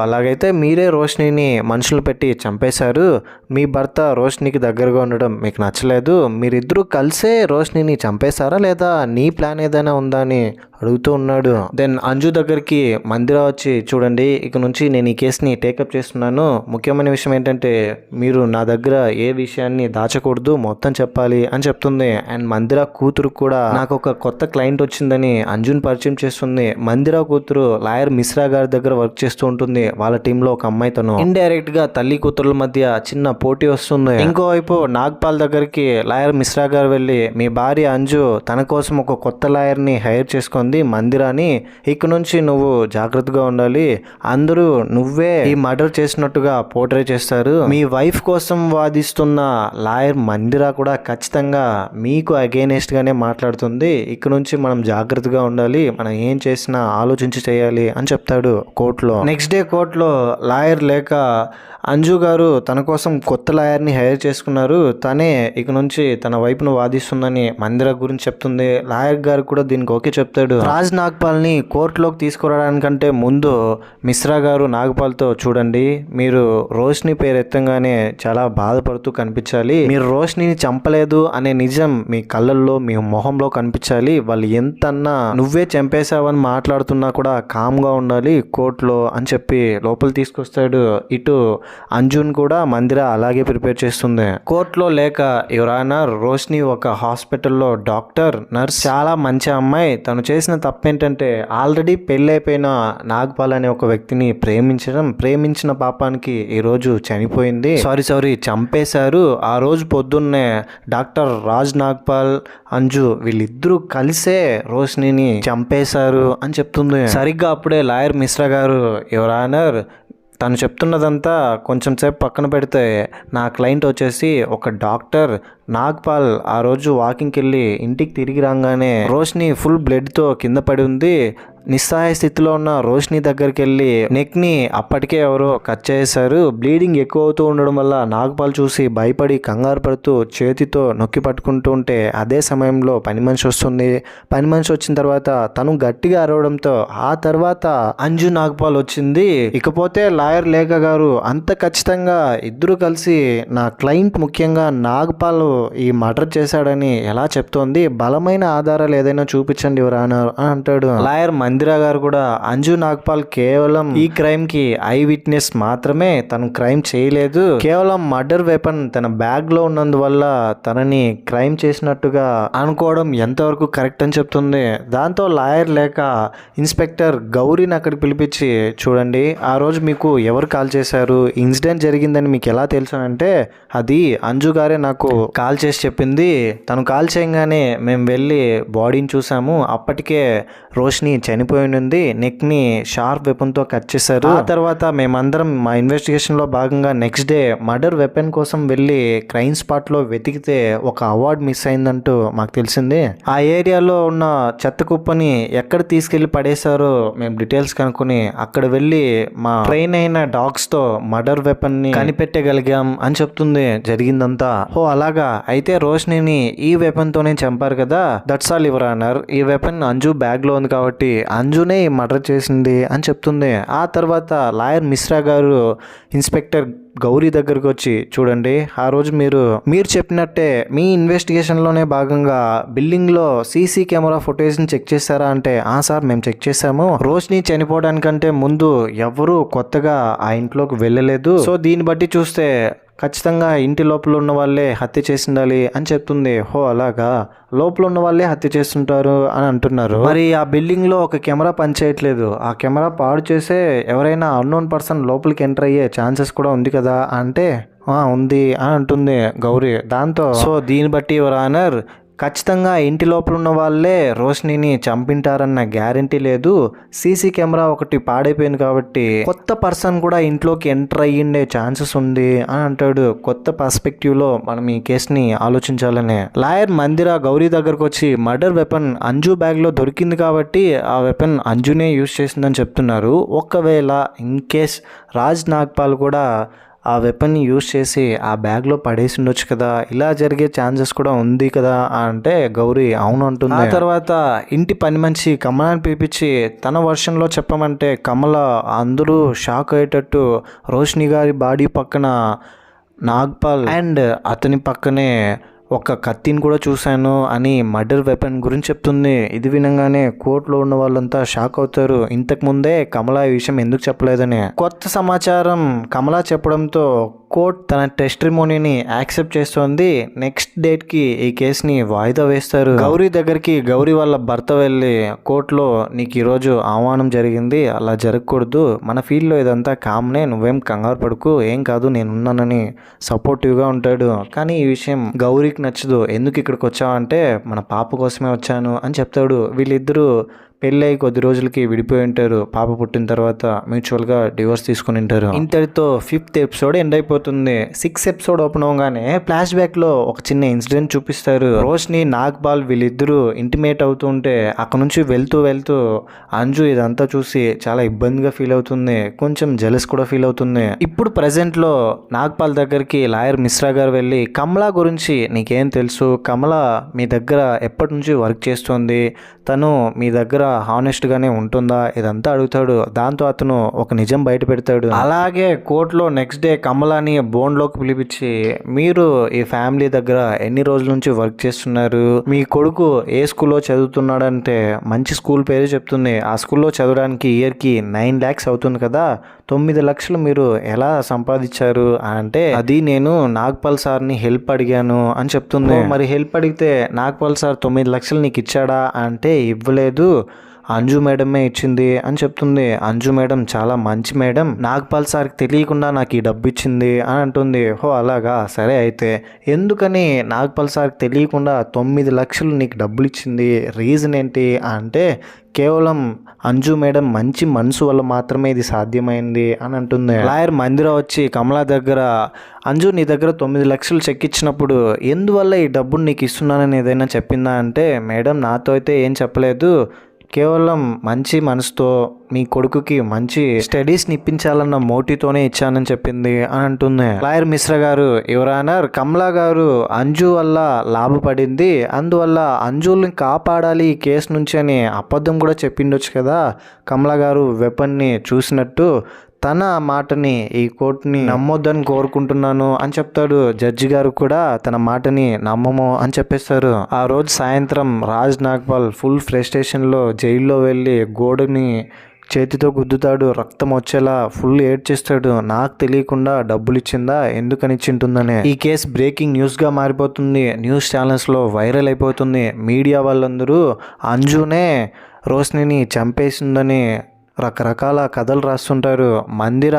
అలాగైతే మీరే రోషిని మనుషులు పెట్టి చంపేశారు, మీ భర్త రోషినికి దగ్గరగా ఉండడం మీకు నచ్చలేదు, మీరిద్దరూ కలిసే రోషిని చంపేశారా లేదా నీ ప్లాన్ ఏదైనా ఉందా అని అడుగుతూ ఉన్నాడు. దెన్ అంజు దగ్గరికి మందిర వచ్చి చూడండి ఇక నుంచి నేను ఈ కేసుని టేకప్ చేస్తున్నాను, ముఖ్యమైన విషయం ఏంటంటే మీరు నా దగ్గర ఏ విషయాన్ని దాచకూడదు, మొత్తం చెప్పాలి అని చెప్తుంది. అండ్ మందిర కూతురు కూడా నాకు ఒక కొత్త క్లయింట్ వచ్చిందని అంజుని పరిచయం చేస్తుంది. మందిర కూతురు లాయర్ మిశ్రా గారి దగ్గర వర్క్ చేస్తూ ఉంటుంది. వాళ్ళ టీంలో ఒక అమ్మాయి తను. ఇండైరెక్ట్ గా తల్లి కూతురుల మధ్య చిన్న పోటీ వస్తుంది. ఇంకోవైపు నాగ్పాల్ దగ్గరికి లాయర్ మిశ్రా గారు వెళ్ళి మీ భార్య అంజు తన కోసం ఒక కొత్త లాయర్ ని హైర్ చేసుకుంది మందిరాని, ఇక నుంచి నువ్వు జాగ్రత్తగా ఉండాలి, అందరూ నువ్వే ఈ మర్డర్ చేసినట్టుగా పోర్ట్రే చేస్తారు, మీ వైఫ్ కోసం వాదిస్తున్న లాయర్ మందిరా కూడా ఖచ్చితంగా మీకు అగైనెస్ట్ గానే మాట్లాడుతుంది, ఇక నుంచి మనం జాగ్రత్తగా ఉండాలి, మనం ఏం చేసినా ఆలోచించి చేయాలి అని చెప్తాడు కోర్టులో. నెక్స్ట్ డే కోర్టులో లాయర్ లేక అంజు గారు తన కోసం కొత్త లాయర్ని హైర్ చేసుకున్నారు, తనే ఇక నుంచి తన వైపును వాదిస్తుందని మందిర గురించి చెప్తుంది. లాయర్ గారు కూడా దీనికి ఓకే చెప్తాడు. రాజ్ నాగ్పాల్ని కోర్టులోకి తీసుకురావడానికంటే ముందు మిశ్రా గారు నాగ్పాల్తో చూడండి మీరు రోషిని పేరు ఎత్తంగానే చాలా బాధపడుతూ కనిపించాలి, మీరు రోషిని చంపలేదు అనే నిజం మీ కళ్ళల్లో మీ మొహంలో కనిపించాలి, వాళ్ళు ఎంతన్నా నువ్వే చంపేశావని మాట్లాడుతున్నా కూడా కామ్గా ఉండాలి కోర్టులో అని చెప్పి లోపల తీసుకొస్తాడు. ఇటు అంజున్ కూడా మందిర అలాగే ప్రిపేర్ చేస్తుంది. కోర్టులో లేక ఎవరైనా రోషిని ఒక హాస్పిటల్లో డాక్టర్ నర్స్, చాలా మంచి అమ్మాయి, తను చేసిన తప్పేంటంటే ఆల్రెడీ పెళ్ళైపోయిన నాగ్పాల్ అనే ఒక వ్యక్తిని ప్రేమించిన పాపానికి ఈ రోజు చనిపోయింది, సారీ చంపేశారు. ఆ రోజు పొద్దున్నే డాక్టర్ రాజ్ నాగ్పాల్ అంజు వీళ్ళిద్దరూ కలిసే రోషిని చంపేశారు అని చెప్తుంది. సరిగ్గా అప్పుడే లాయర్ మిశ్రా గారు ఎవరైనా తను చెప్తున్నదంతా కొంచెం సేపు పక్కన పెడితే నా క్లయింట్ వచ్చేసి ఒక డాక్టర్, నాగ్పాల్ ఆ రోజు వాకింగ్కి వెళ్ళి ఇంటికి తిరిగి రాగానే రోషిని ఫుల్ బ్లడ్తో కింద పడి ఉంది, నిస్సహాయ స్థితిలో ఉన్న రోషిని దగ్గరికి వెళ్ళి నెక్ ని అప్పటికే ఎవరో కట్ చేశారు, బ్లీడింగ్ ఎక్కువ అవుతూ ఉండడం వల్ల నాగ్పాల్ చూసి భయపడి కంగారు పడుతూ చేతితో నొక్కి పట్టుకుంటూ ఉంటే అదే సమయంలో పని మనిషి వస్తుంది. పని మనిషి వచ్చిన తర్వాత తను గట్టిగా అరవడంతో ఆ తర్వాత అంజు నాగ్పాల్ వచ్చింది. ఇకపోతే లాయర్ లేఖ గారు అంత ఖచ్చితంగా ఇద్దరు కలిసి నా క్లయింట్ ముఖ్యంగా నాగ్పాల్ ఈ మర్డర్ చేశాడని ఎలా చెప్తోంది, బలమైన ఆధారాలు ఏదైనా చూపించండి ఎవరైనా అని అంటాడు. లాయర్ మందిరా గారు కూడా అంజు నాగ్పాల్ కేవలం ఈ క్రైమ్ కి ఐ విట్నెస్ మాత్రమే, తను క్రైమ్ చేయలేదు, కేవలం మర్డర్ వెపన్ తన బ్యాగ్ లో ఉన్నందువల్ల తనని క్రైమ్ చేసినట్టుగా అనుకోవడం ఎంతవరకు కరెక్ట్ అని చెప్తుంది. దాంతో లాయర్ లేక ఇన్స్పెక్టర్ గౌరీని అక్కడికి పిలిపించి చూడండి ఆ రోజు మీకు ఎవరు కాల్ చేశారు, ఇన్సిడెంట్ జరిగిందని మీకు ఎలా తెలుసు అంటే అది అంజు గారే నాకు కాల్ చేసి చెప్పింది, తను కాల్ చేయగానే మేము వెళ్ళి బాడీని చూసాము, అప్పటికే రోషిని చనిపోయి ఉంది, నెక్ ని షార్ప్ వెపన్ తో కట్ చేశారు. ఆ తర్వాత మేమందరం మా ఇన్వెస్టిగేషన్ లో భాగంగా నెక్స్ట్ డే మర్డర్ వెపన్ కోసం వెళ్ళి క్రైమ్ స్పాట్ లో వెతికితే ఒక అవార్డు మిస్ అయిందంటూ మాకు తెలిసింది. ఆ ఏరియాలో ఉన్న చెత్త కుప్పని ఎక్కడ తీసుకెళ్లి పడేశారో మేము డీటెయిల్స్ కనుక్కొని అక్కడ వెళ్ళి మా ట్రైన్ అయిన డాగ్స్ తో మర్డర్ వెపన్ ని కనిపెట్టగలిగాం అని చెప్తుంది జరిగిందంతా. అలాగా అయితే రోషిని ఈ వెపన్ తోనే చంపారు కదా, దట్స్ ఆల్ యువర్ ఆనర్, ఈ వెపన్ అంజు బ్యాగ్ లో ఉంది కాబట్టి అంజునే మర్డర్ చేసింది అని చెప్తుంది. ఆ తర్వాత లాయర్ మిశ్రా గారు ఇన్స్పెక్టర్ గౌరీ దగ్గరకు వచ్చి చూడండి, ఆ రోజు మీరు చెప్పినట్టే మీ ఇన్వెస్టిగేషన్లోనే భాగంగా బిల్డింగ్లో సీసీ కెమెరా ఫుటేజ్ని చెక్ చేశారా అంటే, సార్ మేము చెక్ చేశాము, రోష్ని చనిపోవడానికంటే ముందు ఎవరు కొత్తగా ఆ ఇంట్లోకి వెళ్ళలేదు, సో దీన్ని బట్టి చూస్తే ఖచ్చితంగా ఇంటి లోపల ఉన్న వాళ్ళే హత్య చేసి ఉండాలి అని చెప్తుంది. అలాగా, లోపల ఉన్న వాళ్ళే హత్య చేస్తుంటారు అని అంటున్నారు. మరి ఆ బిల్డింగ్ లో ఒక కెమెరా పనిచేయట్లేదు, ఆ కెమెరా పాడు చేసే ఎవరైనా అన్నోన్ పర్సన్ లోపలికి ఎంటర్ అయ్యే ఛాన్సెస్ కూడా ఉంది కదా అంటే, ఉంది అని అంటుంది గౌరీ. దాంతో సో దీన్ని బట్టి యువర్ ఆనర్ ఖచ్చితంగా ఇంటి లోపల ఉన్న వాళ్ళే రోష్నిని చంపింటారన్న గ్యారంటీ లేదు, సీసీ కెమెరా ఒకటి పాడైపోయింది కాబట్టి కొత్త పర్సన్ కూడా ఇంట్లోకి ఎంటర్ అయ్యిండే ఛాన్సెస్ ఉంది అని అంటాడు. కొత్త పర్స్పెక్టివ్లో మనం ఈ కేసుని ఆలోచించాలని లాయర్ మందిర గౌరీ దగ్గరకు వచ్చి మర్డర్ వెపన్ అంజు బ్యాగ్లో దొరికింది కాబట్టి ఆ వెపన్ అంజునే యూజ్ చేసిందని చెప్తున్నారు. ఒకవేళ ఇన్ కేస్ రాజ్ నాగ్పాల్ కూడా ఆ వెపన్ని యూజ్ చేసి ఆ బ్యాగ్లో పడేసి ఉండొచ్చు కదా, ఇలా జరిగే ఛాన్సెస్ కూడా ఉంది కదా అంటే గౌరీ అవును అంటుంది. ఆ తర్వాత ఇంటి పని మనిషి కమలాని పిలిపించి తన వర్షన్లో చెప్పమంటే కమల అందరూ షాక్ అయ్యేటట్టు రోష్ని గారి బాడీ పక్కన నాగ్పాల్ అండ్ అతని పక్కనే ఒక కత్తిని కూడా చూశాను అని మర్డర్ వెపన్ గురించి చెప్తుంది. ఇది వినగానే కోర్టులో ఉన్న వాళ్ళంతా షాక్ అవుతారు. ఇంతకు ముందే కమలా ఈ విషయం ఎందుకు చెప్పలేదని. కొత్త సమాచారం కమలా చెప్పడంతో కోర్ట్ తన టెస్టిమోనీని యాక్సెప్ట్ చేస్తోంది. నెక్స్ట్ డేట్కి ఈ కేసుని వాయిదా వేస్తారు. గౌరీ దగ్గరికి గౌరీ వాళ్ళ భర్త వెళ్ళి కోర్టులో నీకు ఈరోజు ఆహ్వానం జరిగింది, అలా జరగకూడదు, మన ఫీల్డ్లో ఇదంతా కామనే, నువ్వేం కంగారు పడుకు, ఏం కాదు నేనున్నానని సపోర్టివ్గా ఉంటాడు. కానీ ఈ విషయం గౌరీకి నచ్చదు. ఎందుకు ఇక్కడికి వచ్చావంటే మన పాప కోసమే వచ్చాను అని చెప్తాడు. వీళ్ళిద్దరూ పెళ్ళి అయి కొద్ది రోజులకి విడిపోయి ఉంటారు. పాప పుట్టిన తర్వాత మ్యూచువల్గా డివోర్స్ తీసుకుని ఉంటారు. ఇంతటితో 5th ఎపిసోడ్ ఎండ్ అయిపోతుంది. 6th ఎపిసోడ్ ఓపెన్ అవగానే ఫ్లాష్ బ్యాక్లో ఒక చిన్న ఇన్సిడెంట్ చూపిస్తారు. రోష్ని నాగ్పాల్ వీళ్ళిద్దరూ ఇంటిమేట్ అవుతూ ఉంటే అక్కడ నుంచి వెళ్తూ అంజు ఇదంతా చూసి చాలా ఇబ్బందిగా ఫీల్ అవుతుంది, కొంచెం జెలస్ కూడా ఫీల్ అవుతుంది. ఇప్పుడు ప్రజెంట్లో నాగ్పాల్ దగ్గరికి లాయర్ మిశ్రా గారు వెళ్ళి కమలా గురించి నీకేం తెలుసు, కమల మీ దగ్గర ఎప్పటి నుంచి వర్క్ చేస్తుంది, తను మీ దగ్గర హానెస్ట్గానే ఉంటుందా, ఇదంతా అడుగుతాడు. దాంతో అతను ఒక నిజం బయట పెడతాడు. అలాగే కోర్టులో నెక్స్ట్ డే కమలాని బోన్లోకి పిలిపించి మీరు ఈ ఫ్యామిలీ దగ్గర ఎన్ని రోజుల నుంచి వర్క్ చేస్తున్నారు, మీ కొడుకు ఏ స్కూల్లో చదువుతున్నాడంటే మంచి స్కూల్ పేరు చెప్తుంది. ఆ స్కూల్లో చదవడానికి ఇయర్కి 9 lakhs అవుతుంది కదా, 9 లక్షలు మీరు ఎలా సంపాదించారు అంటే అది నేను నాగ్పాల్ సార్ని హెల్ప్ అడిగాను అని చెప్తుంది. మరి హెల్ప్ అడిగితే నాగ్పాల్ సార్ 9 లక్షలు నీకు ఇచ్చాడా అంటే ఇవ్వలేదు, అంజు మేడమే ఇచ్చింది అని చెప్తుంది. అంజు మేడం చాలా మంచి మేడం, నాగ్పాల్ సార్కి తెలియకుండా నాకు ఈ డబ్బు ఇచ్చింది అని అంటుంది. అలాగా, సరే అయితే ఎందుకని నాగ్పాల్ సార్కి తెలియకుండా 9 లక్షలు నీకు డబ్బులు ఇచ్చింది, రీజన్ ఏంటి అంటే కేవలం అంజు మేడం మంచి మనసు వల్ల మాత్రమే ఇది సాధ్యమైంది అని అంటుంది. లాయర్ మందిర వచ్చి కమలా దగ్గర అంజు నీ దగ్గర 9 లక్షలు చెక్ ఇచ్చినప్పుడు ఎందువల్ల ఈ డబ్బును నీకు ఇస్తున్నానని ఏదైనా చెప్పిందా అంటే మేడం నాతో అయితే ఏం చెప్పలేదు, కేవలం మంచి మనసుతో మీ కొడుకుకి మంచి స్టడీస్ని ఇప్పించాలన్న మోటివ్తోనే ఇచ్చానని చెప్పింది అని అంటుంది. లాయర్ మిశ్రా గారు యువర్ ఆనర్ కమలా గారు అంజు వల్ల లాభపడింది, అందువల్ల అంజుల్ని కాపాడాలి ఈ కేసు నుంచి అని అబద్ధం కూడా చెప్పిండొచ్చు కదా, కమలా గారు వెపన్ని చూసినట్టు తన మాటని ఈ కోర్టుని నమ్మొద్దని కోరుకుంటున్నాను అని చెప్తాడు. జడ్జి గారు కూడా తన మాటని నమ్మము అని చెప్పేస్తారు. ఆ రోజు సాయంత్రం రాజ్ నాగ్పాల్ ఫుల్ ఫ్రస్ట్రేషన్లో జైల్లో వెళ్ళి గోడని చేతితో గుద్దుతాడు, రక్తం వచ్చేలా ఫుల్ ఏడ్చేస్తాడు. నాకు తెలియకుండా డబ్బులు ఇచ్చిందా, ఎందుకని ఇచ్చింటుందని. ఈ కేసు బ్రేకింగ్ న్యూస్గా మారిపోతుంది, న్యూస్ ఛానల్స్లో వైరల్ అయిపోతుంది. మీడియా వాళ్ళందరూ అంజునే రోష్నిని చంపేసిందని రకరకాల కథలు రాస్తుంటారు. మందిర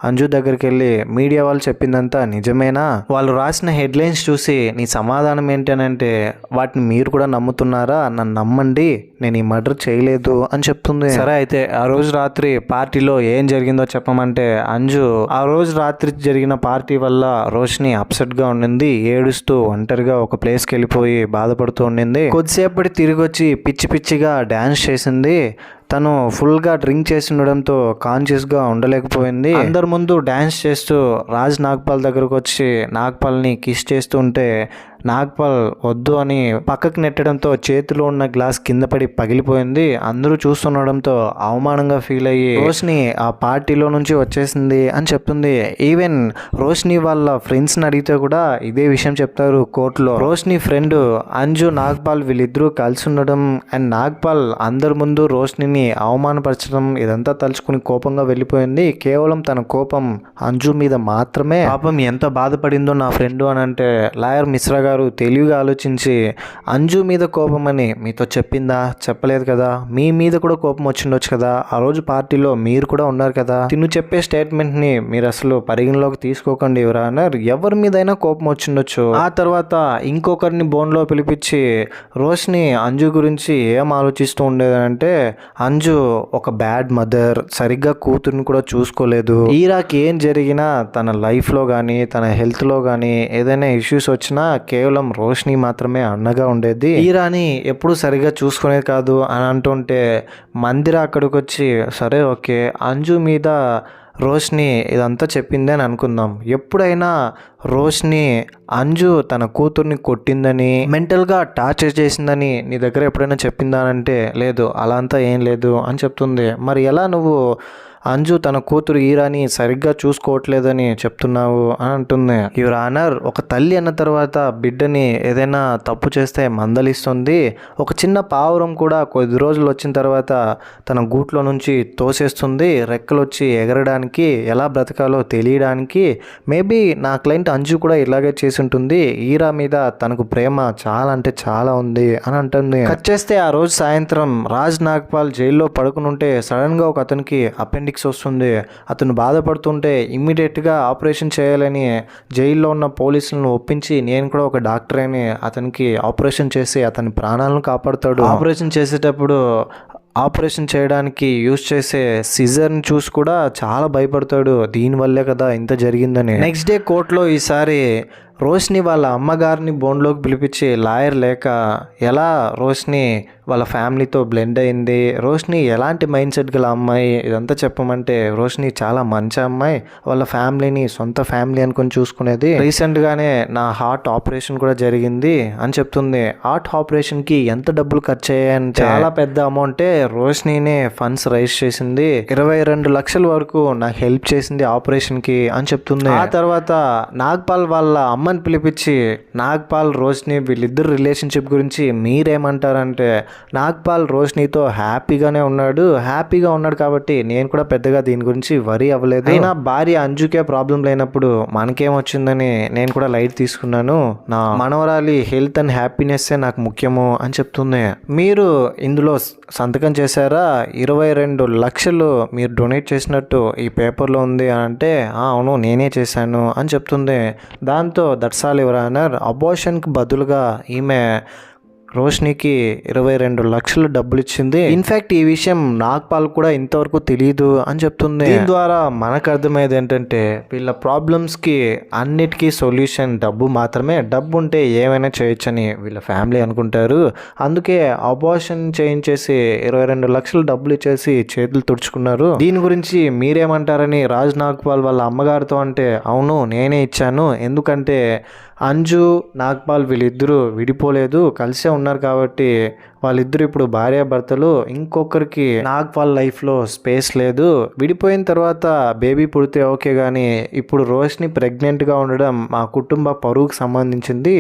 అంజు దగ్గరికి వెళ్ళి మీడియా వాళ్ళు చెప్పిందంతా నిజమేనా, వాళ్ళు రాసిన హెడ్లైన్స్ చూసి నీ సమాధానం ఏంటనంటే వాటిని మీరు కూడా నమ్ముతున్నారా, నన్ను నమ్మండి, నేను ఈ మర్డర్ చేయలేదు అని చెప్తుంది. సరే అయితే ఆ రోజు రాత్రి పార్టీలో ఏం జరిగిందో చెప్పమంటే అంజు ఆ రోజు రాత్రి జరిగిన పార్టీ వల్ల రోష్ని అప్సెట్గా ఉండింది, ఏడుస్తూ ఒంటరిగా ఒక ప్లేస్కి వెళ్ళిపోయి బాధపడుతూ ఉండింది. కొద్దిసేపటి తిరిగి వచ్చి పిచ్చి పిచ్చిగా డ్యాన్స్ చేసింది. తను ఫుల్గా డ్రింక్ చేసి ఉండడంతో కాన్షియస్గా ఉండలేకపోయింది. అందరి ముందు డ్యాన్స్ చేస్తూ రాజ్ నాగ్పాల్ దగ్గరకు వచ్చి నాగ్పాల్ని కిస్ చేస్తూ ఉంటే నాగ్పాల్ వద్దు అని పక్కకు నెట్టడంతో చేతిలో ఉన్న గ్లాస్ కింద పడి పగిలిపోయింది. అందరూ చూస్తుండడంతో అవమానంగా ఫీల్ అయ్యి రోష్ని ఆ పార్టీలో నుంచి వచ్చేసింది అని చెప్తుంది. ఈవెన్ రోష్ని వాళ్ళ ఫ్రెండ్స్ని అడిగితే కూడా ఇదే విషయం చెప్తారు కోర్టులో. రోష్ని ఫ్రెండ్ అంజు నాగ్పాల్ వీళ్ళిద్దరూ కలిసి ఉండడం అండ్ నాగ్పాల్ అందరి ముందు రోష్నిని అవమానపరచడం ఇదంతా తలుచుకుని కోపంగా వెళ్ళిపోయింది. కేవలం తన కోపం అంజు మీద మాత్రమే. పాపం ఎంత బాధపడిందో నా ఫ్రెండ్ అని అంటే లాయర్ మిశ్రా గారు తెలివిగా ఆలోచించి అంజు మీద కోపం అని మీతో చెప్పిందా? చెప్పలేదు కదా. మీ మీద కూడా కోపం వచ్చిండొచ్చు కదా, ఆ రోజు పార్టీలో మీరు కూడా ఉన్నారు కదా. తిను చెప్పే స్టేట్మెంట్ ని మీరు అసలు పరిగణలోకి తీసుకోకండి యువర్ ఆనర్. ఎవరి మీదైనా కోపం వచ్చిండొచ్చు. ఆ తర్వాత ఇంకొకరిని బోన్లో పిలిపించి రోష్ని అంజు గురించి ఏం ఆలోచిస్తూ ఉండేదంటే అంజు ఒక బ్యాడ్ మదర్, సరిగ్గా కూతుర్ని కూడా చూసుకోలేదు. ఈరాకి ఏం జరిగినా తన లైఫ్లో కానీ తన హెల్త్లో కానీ ఏదైనా ఇష్యూస్ వచ్చినా కేవలం రోష్ని మాత్రమే అండగా ఉండేది. ఈరాని ఎప్పుడు సరిగ్గా చూసుకునేది కాదు అని అంటుంటే మందిర అక్కడికి వచ్చి సరే ఓకే అంజు మీద రోష్ని ఇదంతా చెప్పింది అని అనుకుందాం. ఎప్పుడైనా రోష్ని అంజు తన కూతుర్ని కొట్టిందని మెంటల్గా టార్చర్ చేసిందని నీ దగ్గర ఎప్పుడైనా చెప్పిందా అంటే లేదు, అలా అంతా ఏం లేదు అని చెప్తుంది. మరి ఎలా నువ్వు అంజు తన కూతురు ఈరాని సరిగ్గా చూసుకోవట్లేదని చెప్తున్నావు అని అంటుంది. యువర్ ఆనర్, ఒక తల్లి అన్న తర్వాత బిడ్డని ఏదైనా తప్పు చేస్తే మందలిస్తుంది. ఒక చిన్న పావురం కూడా కొద్ది రోజులు వచ్చిన తర్వాత తన గూట్లో నుంచి తోసేస్తుంది. రెక్కలు వచ్చి ఎగరడానికి, ఎలా బ్రతకాలో తెలియడానికి. మేబీ నా క్లయింట్ అంజు కూడా ఇలాగే చేసి ఉంటుంది. ఈరా మీద తనకు ప్రేమ చాలా అంటే చాలా ఉంది అని అంటుంది. కట్ చేస్తే ఆ రోజు సాయంత్రం రాజ్ నాగ్పాల్ జైల్లో పడుకునుంటే సడన్గా ఒక అతనికి అపెండిక్స్ వస్తుంది. అతను బాధపడుతుంటే ఇమ్మీడియట్గా ఆపరేషన్ చేయాలని జైల్లో ఉన్న పోలీసులను ఒప్పించి నేను కూడా ఒక డాక్టర్ అని అతనికి ఆపరేషన్ చేసి అతని ప్రాణాలను కాపాడుతాడు. ఆపరేషన్ చేసేటప్పుడు ఆపరేషన్ చేయడానికి యూజ్ చేసే సిజర్ని చూసి కూడా చాలా భయపడతాడు. దీనివల్లే కదా ఇంత జరిగిందని. నెక్స్ట్ డే కోర్టులో ఈసారి రోష్ని వాళ్ళ అమ్మగారిని బోన్లోకి పిలిపించి లాయర్ లేక ఎలా రోష్ని వాళ్ళ ఫ్యామిలీతో బ్లెండ్ అయింది, రోష్ని ఎలాంటి మైండ్ సెట్ గల అమ్మాయి ఇదంతా చెప్పమంటే రోష్ని చాలా మంచి అమ్మాయి, వాళ్ళ ఫ్యామిలీని సొంత ఫ్యామిలీ అనుకుని చూసుకునేది. రీసెంట్గానే నా హార్ట్ ఆపరేషన్ కూడా జరిగింది అని చెప్తుంది. హార్ట్ ఆపరేషన్కి ఎంత డబ్బులు ఖర్చు అయ్యాయని చాలా పెద్ద అమౌంటే రోష్నినే ఫండ్స్ రైజ్ చేసింది. 22 లక్షల వరకు నాకు హెల్ప్ చేసింది ఆపరేషన్కి అని చెప్తుంది. ఆ తర్వాత నాగ్పాల్ వాళ్ళ అమ్మని పిలిపించి నాగ్పాల్ రోష్ని వీళ్ళిద్దరు రిలేషన్షిప్ గురించి మీరేమంటారంటే నాగ్పాల్ రోష్నితో హ్యాపీగా ఉన్నాడు కాబట్టి నేను కూడా పెద్దగా దీని గురించి వరీ అవ్వలేదు. అయినా భార్య అంజుకే ప్రాబ్లం లేనప్పుడు మనకేమొచ్చిందని నేను కూడా లైట్ తీసుకున్నాను. నా మనవరాలి హెల్త్ అండ్ హ్యాపీనెస్ నాకు ముఖ్యము అని చెప్తుంది. మీరు ఇందులో సంతకం చేశారా? 22 లక్షలు మీరు డొనేట్ చేసినట్టు ఈ పేపర్లో ఉంది అని అంటే అవును నేనే చేశాను అని చెప్తుంది. దాంతో దట్స్ ఆల్ యువర్ ఆనర్. అబార్షన్కి బదులుగా ఈమె రోష్నికి 22 లక్షలు డబ్బులు ఇచ్చింది. ఇన్ఫాక్ట్ ఈ విషయం నాగ్పాల్ కూడా ఇంతవరకు తెలియదు అని చెప్తుంది. దీని ద్వారా మనకు అర్థమయ్యేది ఏంటంటే వీళ్ళ ప్రాబ్లమ్స్కి అన్నిటికీ సొల్యూషన్ డబ్బు మాత్రమే. డబ్బు ఉంటే ఏమైనా చేయొచ్చని వీళ్ళ ఫ్యామిలీ అనుకుంటారు. అందుకే అబార్షన్ చేయించేసి 22 లక్షలు డబ్బులు ఇచ్చేసి చేతులు తుడుచుకున్నారు. దీని గురించి మీరేమంటారని రాజ్ నాగ్పాల్ వాళ్ళ అమ్మగారితో అంటే అవును నేనే ఇచ్చాను, ఎందుకంటే అంజు నాగ్పాల్ వీళ్ళిద్దరూ విడిపోలేదు, కలిసే ఉన్నారు కాబట్టి వాళ్ళిద్దరు ఇప్పుడు భార్యాభర్తలు. ఇంకొకరికి నాగ్పాల్ లైఫ్లో స్పేస్ లేదు. విడిపోయిన తర్వాత బేబీ పుడితే ఓకే, కానీ ఇప్పుడు రోష్ని ప్రెగ్నెంట్గా ఉండడం మా కుటుంబ పరువుకు సంబంధించింది,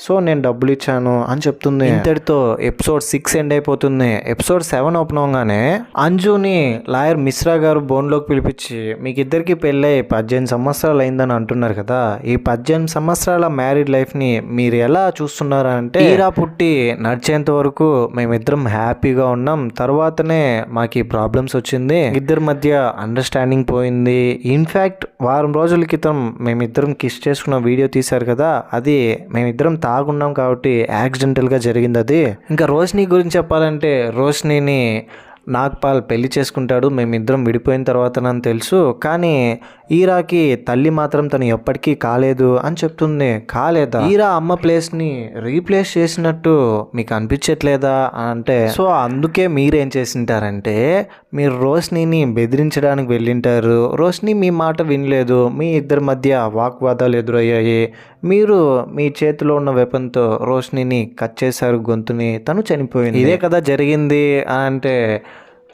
సో నేను డబ్బులు ఇచ్చాను అని చెప్తుంది. ఇంతటితో ఎపిసోడ్ 6 ఎండ్ అయిపోతుంది. ఎపిసోడ్ 7 ఓపెన్ అవగానే అంజుని లాయర్ మిశ్రా గారు బోన్లోకి పిలిపించి మీకు ఇద్దరికి పెళ్ళై 18 సంవత్సరాలు అయిందని అంటున్నారు కదా, ఈ 18 సంవత్సరాల మ్యారీడ్ లైఫ్ని మీరు ఎలా చూస్తున్నారా అంటే ఈరా పుట్టి నడిచేంత వరకు మేమిద్దరం హ్యాపీగా ఉన్నాం, తర్వాతనే మాకు ఈ ప్రాబ్లమ్స్ వచ్చింది, ఇద్దరి మధ్య అండర్స్టాండింగ్ పోయింది. ఇన్ఫ్యాక్ట్ వారం రోజుల క్రితం మేమిద్దరం కిస్ చేసుకున్న వీడియో తీశారు కదా, అది మేమిద్దరం తాగున్నాం కాబట్టి యాక్సిడెంటల్గా జరిగింది అది. ఇంకా రోష్ని గురించి చెప్పాలంటే రోష్నిని నాగ్పాల్ పెళ్లి చేసుకుంటాడు మేమిద్దరం విడిపోయిన తర్వాత నాకు తెలుసు, కానీ ఈరాకి తల్లి మాత్రం తను ఎప్పటికీ కాలేదు అని చెప్తుంది. కాలేదా? ఈరా అమ్మ ప్లేస్ని రీప్లేస్ చేసినట్టు మీకు అనిపించట్లేదా అంటే, సో అందుకే మీరేం చేసింటారంటే మీరు రోష్నీని బెదిరించడానికి వెళ్ళింటారు. రోష్ని మీ మాట వినలేదు, మీ ఇద్దరి మధ్య వాగ్వాదాలు ఎదురయ్యాయి. మీరు మీ చేతిలో ఉన్న వెపన్తో రోష్నీని కట్ చేశారు గొంతుని, తను చనిపోయింది. ఇదే కదా జరిగింది అంటే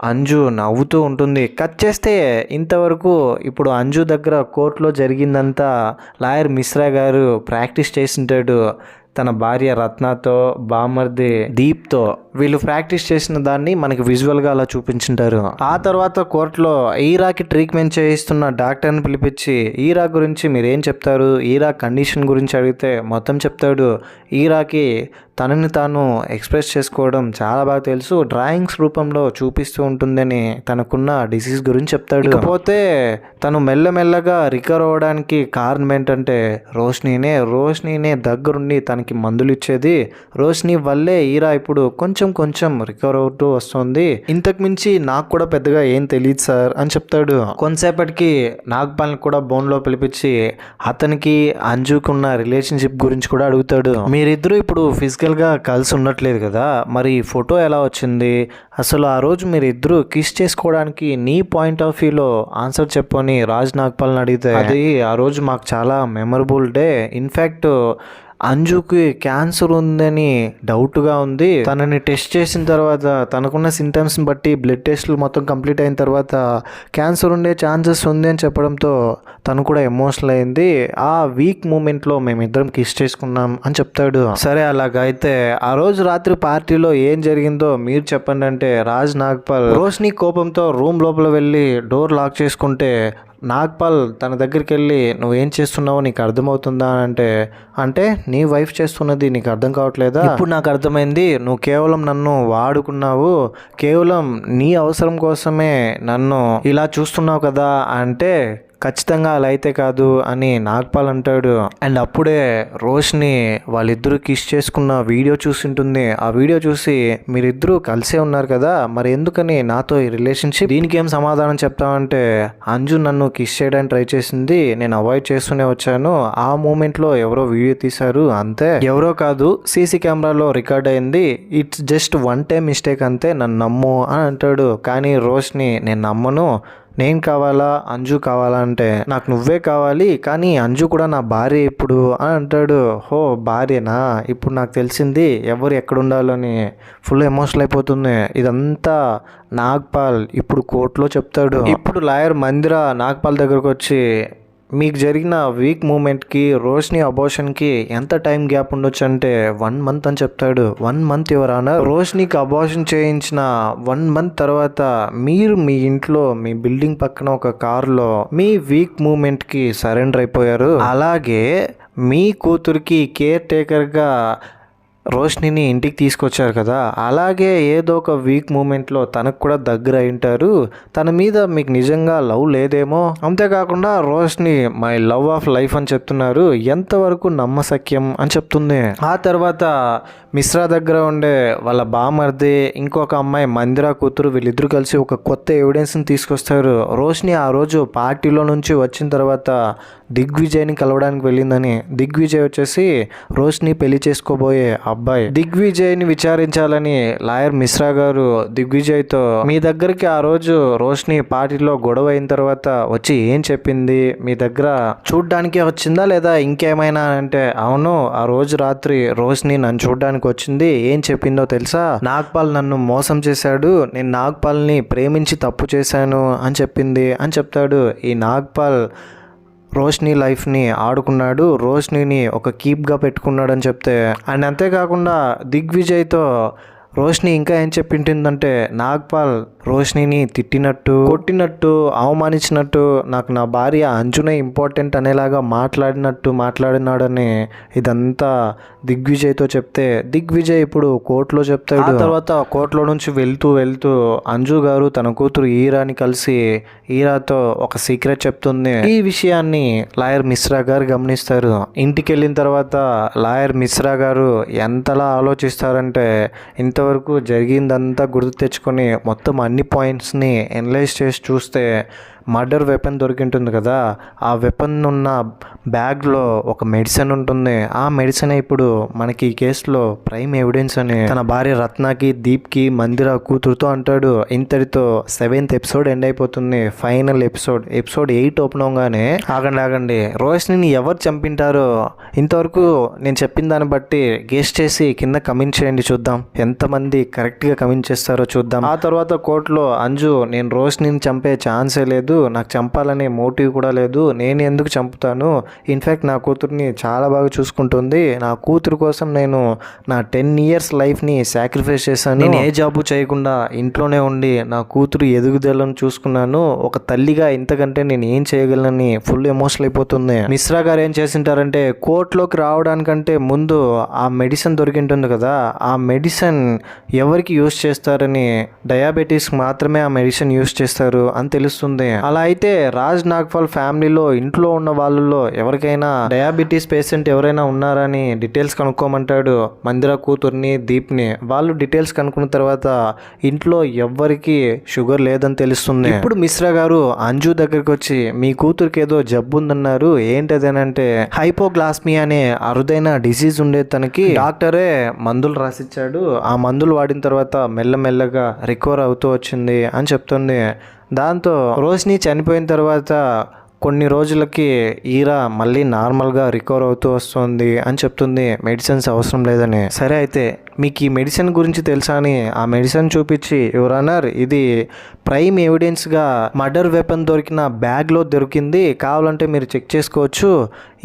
అంజు నవ్వుతూ ఉంటుంది. కట్ చేస్తే ఇంతవరకు ఇప్పుడు అంజు దగ్గర కోర్టులో జరిగిందంతా లాయర్ మిశ్రా గారు ప్రాక్టీస్ చేసింటాడు తన భార్య రత్నతో, బామర్ది దీప్తో. వీళ్ళు ప్రాక్టీస్ చేసిన దాన్ని మనకి విజువల్గా అలా చూపించుంటారు. ఆ తర్వాత కోర్టులో ఈరాకి ట్రీట్మెంట్ చేయిస్తున్న డాక్టర్ని పిలిపించి ఈరా గురించి మీరేం చెప్తారు, ఈరా కండిషన్ గురించి అడిగితే మొత్తం చెప్తాడు. ఈరాకి తనని తాను ఎక్స్ప్రెస్ చేసుకోవడం చాలా బాగా తెలుసు, డ్రాయింగ్స్ రూపంలో చూపిస్తూ ఉంటుందని తనకున్న డిసీజ్ గురించి చెప్తాడు. ఇకపోతే తను మెల్లమెల్లగా రికవర్ అవ్వడానికి కారణం ఏంటంటే రోష్నీనే దగ్గరుండి తనకి మందులు ఇచ్చేది. రోష్ని వల్లే ఈరా ఇప్పుడు కొంచెం రికవర్ అవుతూ వస్తుంది. ఇంతకు మించి నాకు కూడా పెద్దగా ఏం తెలియదు సార్ అని చెప్తాడు. కొంతసేపటికి నాగ్పాల్ని కూడా బోన్లో పిలిపించి అతనికి అంజుకున్న రిలేషన్షిప్ గురించి కూడా అడుగుతాడు. మీరిద్దరూ ఇప్పుడు ఫిజికల్గా కలిసి ఉండట్లేదు కదా, మరి ఫోటో ఎలా వచ్చింది, అసలు ఆ రోజు మీరు ఇద్దరు కిస్ చేసుకోవడానికి నీ పాయింట్ ఆఫ్ వ్యూలో ఆన్సర్ చెప్పని రాజ్ నాగ్పాల్ని అడిగితే, అది ఆ రోజు మాకు చాలా మెమరబుల్ డే. ఇన్ఫ్యాక్ట్ అంజుకి క్యాన్సర్ ఉందని డౌట్గా ఉంది. తనని టెస్ట్ చేసిన తర్వాత తనకున్న సింటమ్స్ని బట్టి బ్లడ్ టెస్ట్లు మొత్తం కంప్లీట్ అయిన తర్వాత క్యాన్సర్ ఉండే ఛాన్సెస్ ఉంది అని చెప్పడంతో తను కూడా ఎమోషనల్ అయింది. ఆ వీక్ మూమెంట్లో మేమిద్దరం కిస్ చేసుకున్నాం అని చెప్తాడు. సరే అలాగైతే ఆ రోజు రాత్రి పార్టీలో ఏం జరిగిందో మీరు చెప్పండి అంటే రాజ్ నాగ్పాల్ రోష్ని కోపంతో రూమ్ లోపల వెళ్ళి డోర్ లాక్ చేసుకుంటే నాగ్పాల్ తన దగ్గరికి వెళ్ళి నువ్వేం చేస్తున్నావో నీకు అర్థమవుతుందా అంటే నీ వైఫ్ చేస్తున్నది నీకు అర్థం కావట్లేదా? ఇప్పుడు నాకు అర్థమైంది, నువ్వు కేవలం నన్ను వాడుకున్నావు, కేవలం నీ అవసరం కోసమే నన్ను ఇలా చూస్తున్నావు కదా అంటే ఖచ్చితంగా అలా అయితే కాదు అని నాగ్పాల్ అంటాడు. అండ్ అప్పుడే రోష్ని వాళ్ళిద్దరూ కిస్ చేసుకున్న వీడియో చూసింటుంది. ఆ వీడియో చూసి మీరిద్దరూ కలిసే ఉన్నారు కదా, మరి ఎందుకని నాతో ఈ రిలేషన్షిప్, దీనికి ఏం సమాధానం చెప్తామంటే అంజు నన్ను కిస్ చేయడానికి ట్రై చేసింది, నేను అవాయిడ్ చేస్తూనే వచ్చాను, ఆ మూమెంట్లో ఎవరో వీడియో తీశారు అంతే, ఎవరో కాదు సీసీ కెమెరాలో రికార్డ్ అయింది, it's just one time mistake అంతే, నన్ను నమ్ము అని అంటాడు. కానీ రోష్ని నేను నమ్మను, నేను కావాలా అంజు కావాలా అంటే నాకు నువ్వే కావాలి, కానీ అంజు కూడా నా భార్య ఇప్పుడు అని అంటాడు. హో భార్యనా, ఇప్పుడు నాకు తెలిసింది ఎవరు ఎక్కడ ఉండాలని. ఫుల్ ఎమోషనల్ అయిపోతుంది. ఇదంతా నాగ్పాల్ ఇప్పుడు కోర్టులో చెప్తాడు. ఇప్పుడు లాయర్ మందిర నాగ్పాల్ దగ్గరకు వచ్చి మీకు జరిగిన వీక్ మూమెంట్కి రోష్ని అబార్షన్కి ఎంత టైం గ్యాప్ ఉండొచ్చు అంటే 1 month అని చెప్తాడు. 1 month యువర్ ఆనర్, రోష్నికి అబార్షన్ చేయించిన 1 month తర్వాత మీరు మీ ఇంట్లో మీ బిల్డింగ్ పక్కన ఒక కారులో మీ వీక్ మూమెంట్కి సరెండర్ అయిపోయారు. అలాగే మీ కూతురికి కేర్ టేకర్గా రోష్నిని ఇంటికి తీసుకొచ్చారు కదా, అలాగే ఏదో ఒక వీక్ మూమెంట్లో తనకు కూడా దగ్గర అయింటారు. తన మీద మీకు నిజంగా లవ్ లేదేమో, అంతేకాకుండా Roshni my love of life అని చెప్తున్నారు, ఎంతవరకు నమ్మశక్యం అని చెప్తుంది. ఆ తర్వాత మిశ్రా దగ్గర ఉండే వాళ్ళ బామర్ది ఇంకొక అమ్మాయి మందిరా కూతురు వీళ్ళిద్దరూ కలిసి ఒక కొత్త ఎవిడెన్స్ని తీసుకొస్తారు. రోష్ని ఆ రోజు పార్టీలో నుంచి వచ్చిన తర్వాత దిగ్విజయ్ని కలవడానికి వెళ్ళిందని. దిగ్విజయ్ వచ్చేసి రోష్ని పెళ్లి చేసుకోబోయే అబ్బాయి. దిగ్విజయ్ని విచారించాలని లాయర్ మిశ్రా గారు దిగ్విజయ్తో మీ దగ్గరికి ఆ రోజు రోష్ని పార్టీలో గొడవ అయిన తర్వాత వచ్చి ఏం చెప్పింది, మీ దగ్గర చూడ్డానికి వచ్చిందా లేదా ఇంకేమైనా అంటే, అవును ఆ రోజు రాత్రి రోష్ని నన్ను చూడ్డానికి వచ్చింది, ఏం చెప్పిందో తెలుసా, నాగ్పాల్ నన్ను మోసం చేశాడు, నేను నాగ్పాల్ని ప్రేమించి తప్పు చేశాను అని చెప్పింది అని చెప్తాడు. ఈ నాగ్పాల్ రోష్ని లైఫ్ని ఆడుకున్నాడు, రోష్నిని ఒక కీప్గా పెట్టుకున్నాడు అని చెప్తే, అండ్ అంతేకాకుండా దిగ్విజయ్తో రోష్ని ఇంకా ఏం చెప్పింటుందంటే నాగ్పాల్ రోష్నిని తిట్టినట్టు, కొట్టినట్టు, అవమానించినట్టు, నాకు నా భార్య అంజునే ఇంపార్టెంట్ అనేలాగా మాట్లాడినాడని ఇదంతా దిగ్విజయ్తో చెప్తే, దిగ్విజయ్ ఇప్పుడు కోర్టులో చెప్తాడు. ఆ తర్వాత కోర్టులో నుంచి వెళ్తూ అంజు గారు తన కూతురు ఈరాని కలిసి ఈరాతో ఒక సీక్రెట్ చెప్తుంది. ఈ విషయాన్ని లాయర్ మిశ్రా గారు గమనిస్తారు. ఇంటికి వెళ్ళిన తర్వాత లాయర్ మిశ్రా గారు ఎంతలా ఆలోచిస్తారంటే, ఇంతవరకు జరిగిందంతా గుర్తు తెచ్చుకొని మొత్తం అన్ని పాయింట్స్ని ఎనలైజ్ చేసి చూస్తే మర్డర్ వెపన్ దొరికింటుంది కదా, ఆ వెపన్ ఉన్న బ్యాగ్లో ఒక మెడిసిన్ ఉంటుంది. ఆ మెడిసిన్ ఇప్పుడు మనకి ఈ కేసులో ప్రైమ్ ఎవిడెన్స్ అని తన భార్య రత్నకి, దీప్కి, మందిర కూతురుతో అంటాడు. ఇంతటితో 7th ఎపిసోడ్ ఎండ్ అయిపోతుంది. ఫైనల్ ఎపిసోడ్ 8 ఓపెన్ అవగానే ఆగండి రోషిని ఎవరు చంపింటారో ఇంతవరకు నేను చెప్పిన దాన్ని బట్టి గెస్ చేసి కింద కమెంట్ చేయండి, చూద్దాం ఎంతమంది కరెక్ట్గా కమెంట్ చేస్తారో చూద్దాం. ఆ తర్వాత కోర్టులో అంజు, నేను రోషిని చంపే ఛాన్సే లేదు, నాకు చంపాలనే మోటివ్ కూడా లేదు, నేను ఎందుకు చంపుతాను, ఇన్ఫ్యాక్ట్ నా కూతుర్ని చాలా బాగా చూసుకుంటుంది, నా కూతురు కోసం నేను నా 10 years లైఫ్ని సాక్రిఫైస్ చేశాను, నేను ఏ జాబు చేయకుండా ఇంట్లోనే ఉండి నా కూతురు ఎదుగుదలను చూసుకున్నాను, ఒక తల్లిగా ఇంతకంటే నేను ఏం చేయగలనని ఫుల్ ఎమోషనల్ అయిపోతుంది. మిశ్రా గారు ఏం చేసింటారంటే కోర్టులోకి రావడానికంటే ముందు ఆ మెడిసిన్ దొరికింటుంది కదా, ఆ మెడిసిన్ ఎవరికి యూజ్ చేస్తారని, డయాబెటీస్ మాత్రమే ఆ మెడిసిన్ యూజ్ చేస్తారు అని తెలుస్తుంది. అలా అయితే రాజ్ నాగ్పాల్ ఫ్యామిలీలో ఇంట్లో ఉన్న వాళ్ళలో ఎవరికైనా డయాబెటీస్ పేషెంట్ ఎవరైనా ఉన్నారని డీటెయిల్స్ కనుక్కోమంటాడు మందిర కూతుర్ని, దీప్ని. వాళ్ళు డీటెయిల్స్ కనుక్కున్న తర్వాత ఇంట్లో ఎవ్వరికి షుగర్ లేదని తెలుస్తుంది. ఇప్పుడు మిశ్రా గారు అంజు దగ్గరికి వచ్చి, మీ కూతురికి ఏదో జబ్బు ఉందన్నారు, ఏంటదేనంటే హైపోగ్లాస్మియా అనే అరుదైన డిసీజ్ ఉండే తనకి డాక్టరే మందులు రాసిచ్చాడు, ఆ మందులు వాడిన తర్వాత మెల్లమెల్లగా రికవర్ అవుతూ వచ్చింది అని చెప్తుంది. దాంతో రోషిని చనిపోయిన తర్వాత కొన్ని రోజులకి ఈరా మళ్ళీ నార్మల్గా రికవర్ అవుతూ వస్తుంది అని చెప్తుంది, మెడిసిన్స్ అవసరం లేదని. సరే అయితే మీకు ఈ మెడిసిన్ గురించి తెలుసా అని ఆ మెడిసిన్ చూపించి, యువర్ ఆనర్ ఇది ప్రైమ్ ఎవిడెన్స్గా మర్డర్ వెపన్ దొరికిన బ్యాగ్లో దొరికింది, కావాలంటే మీరు చెక్ చేసుకోవచ్చు,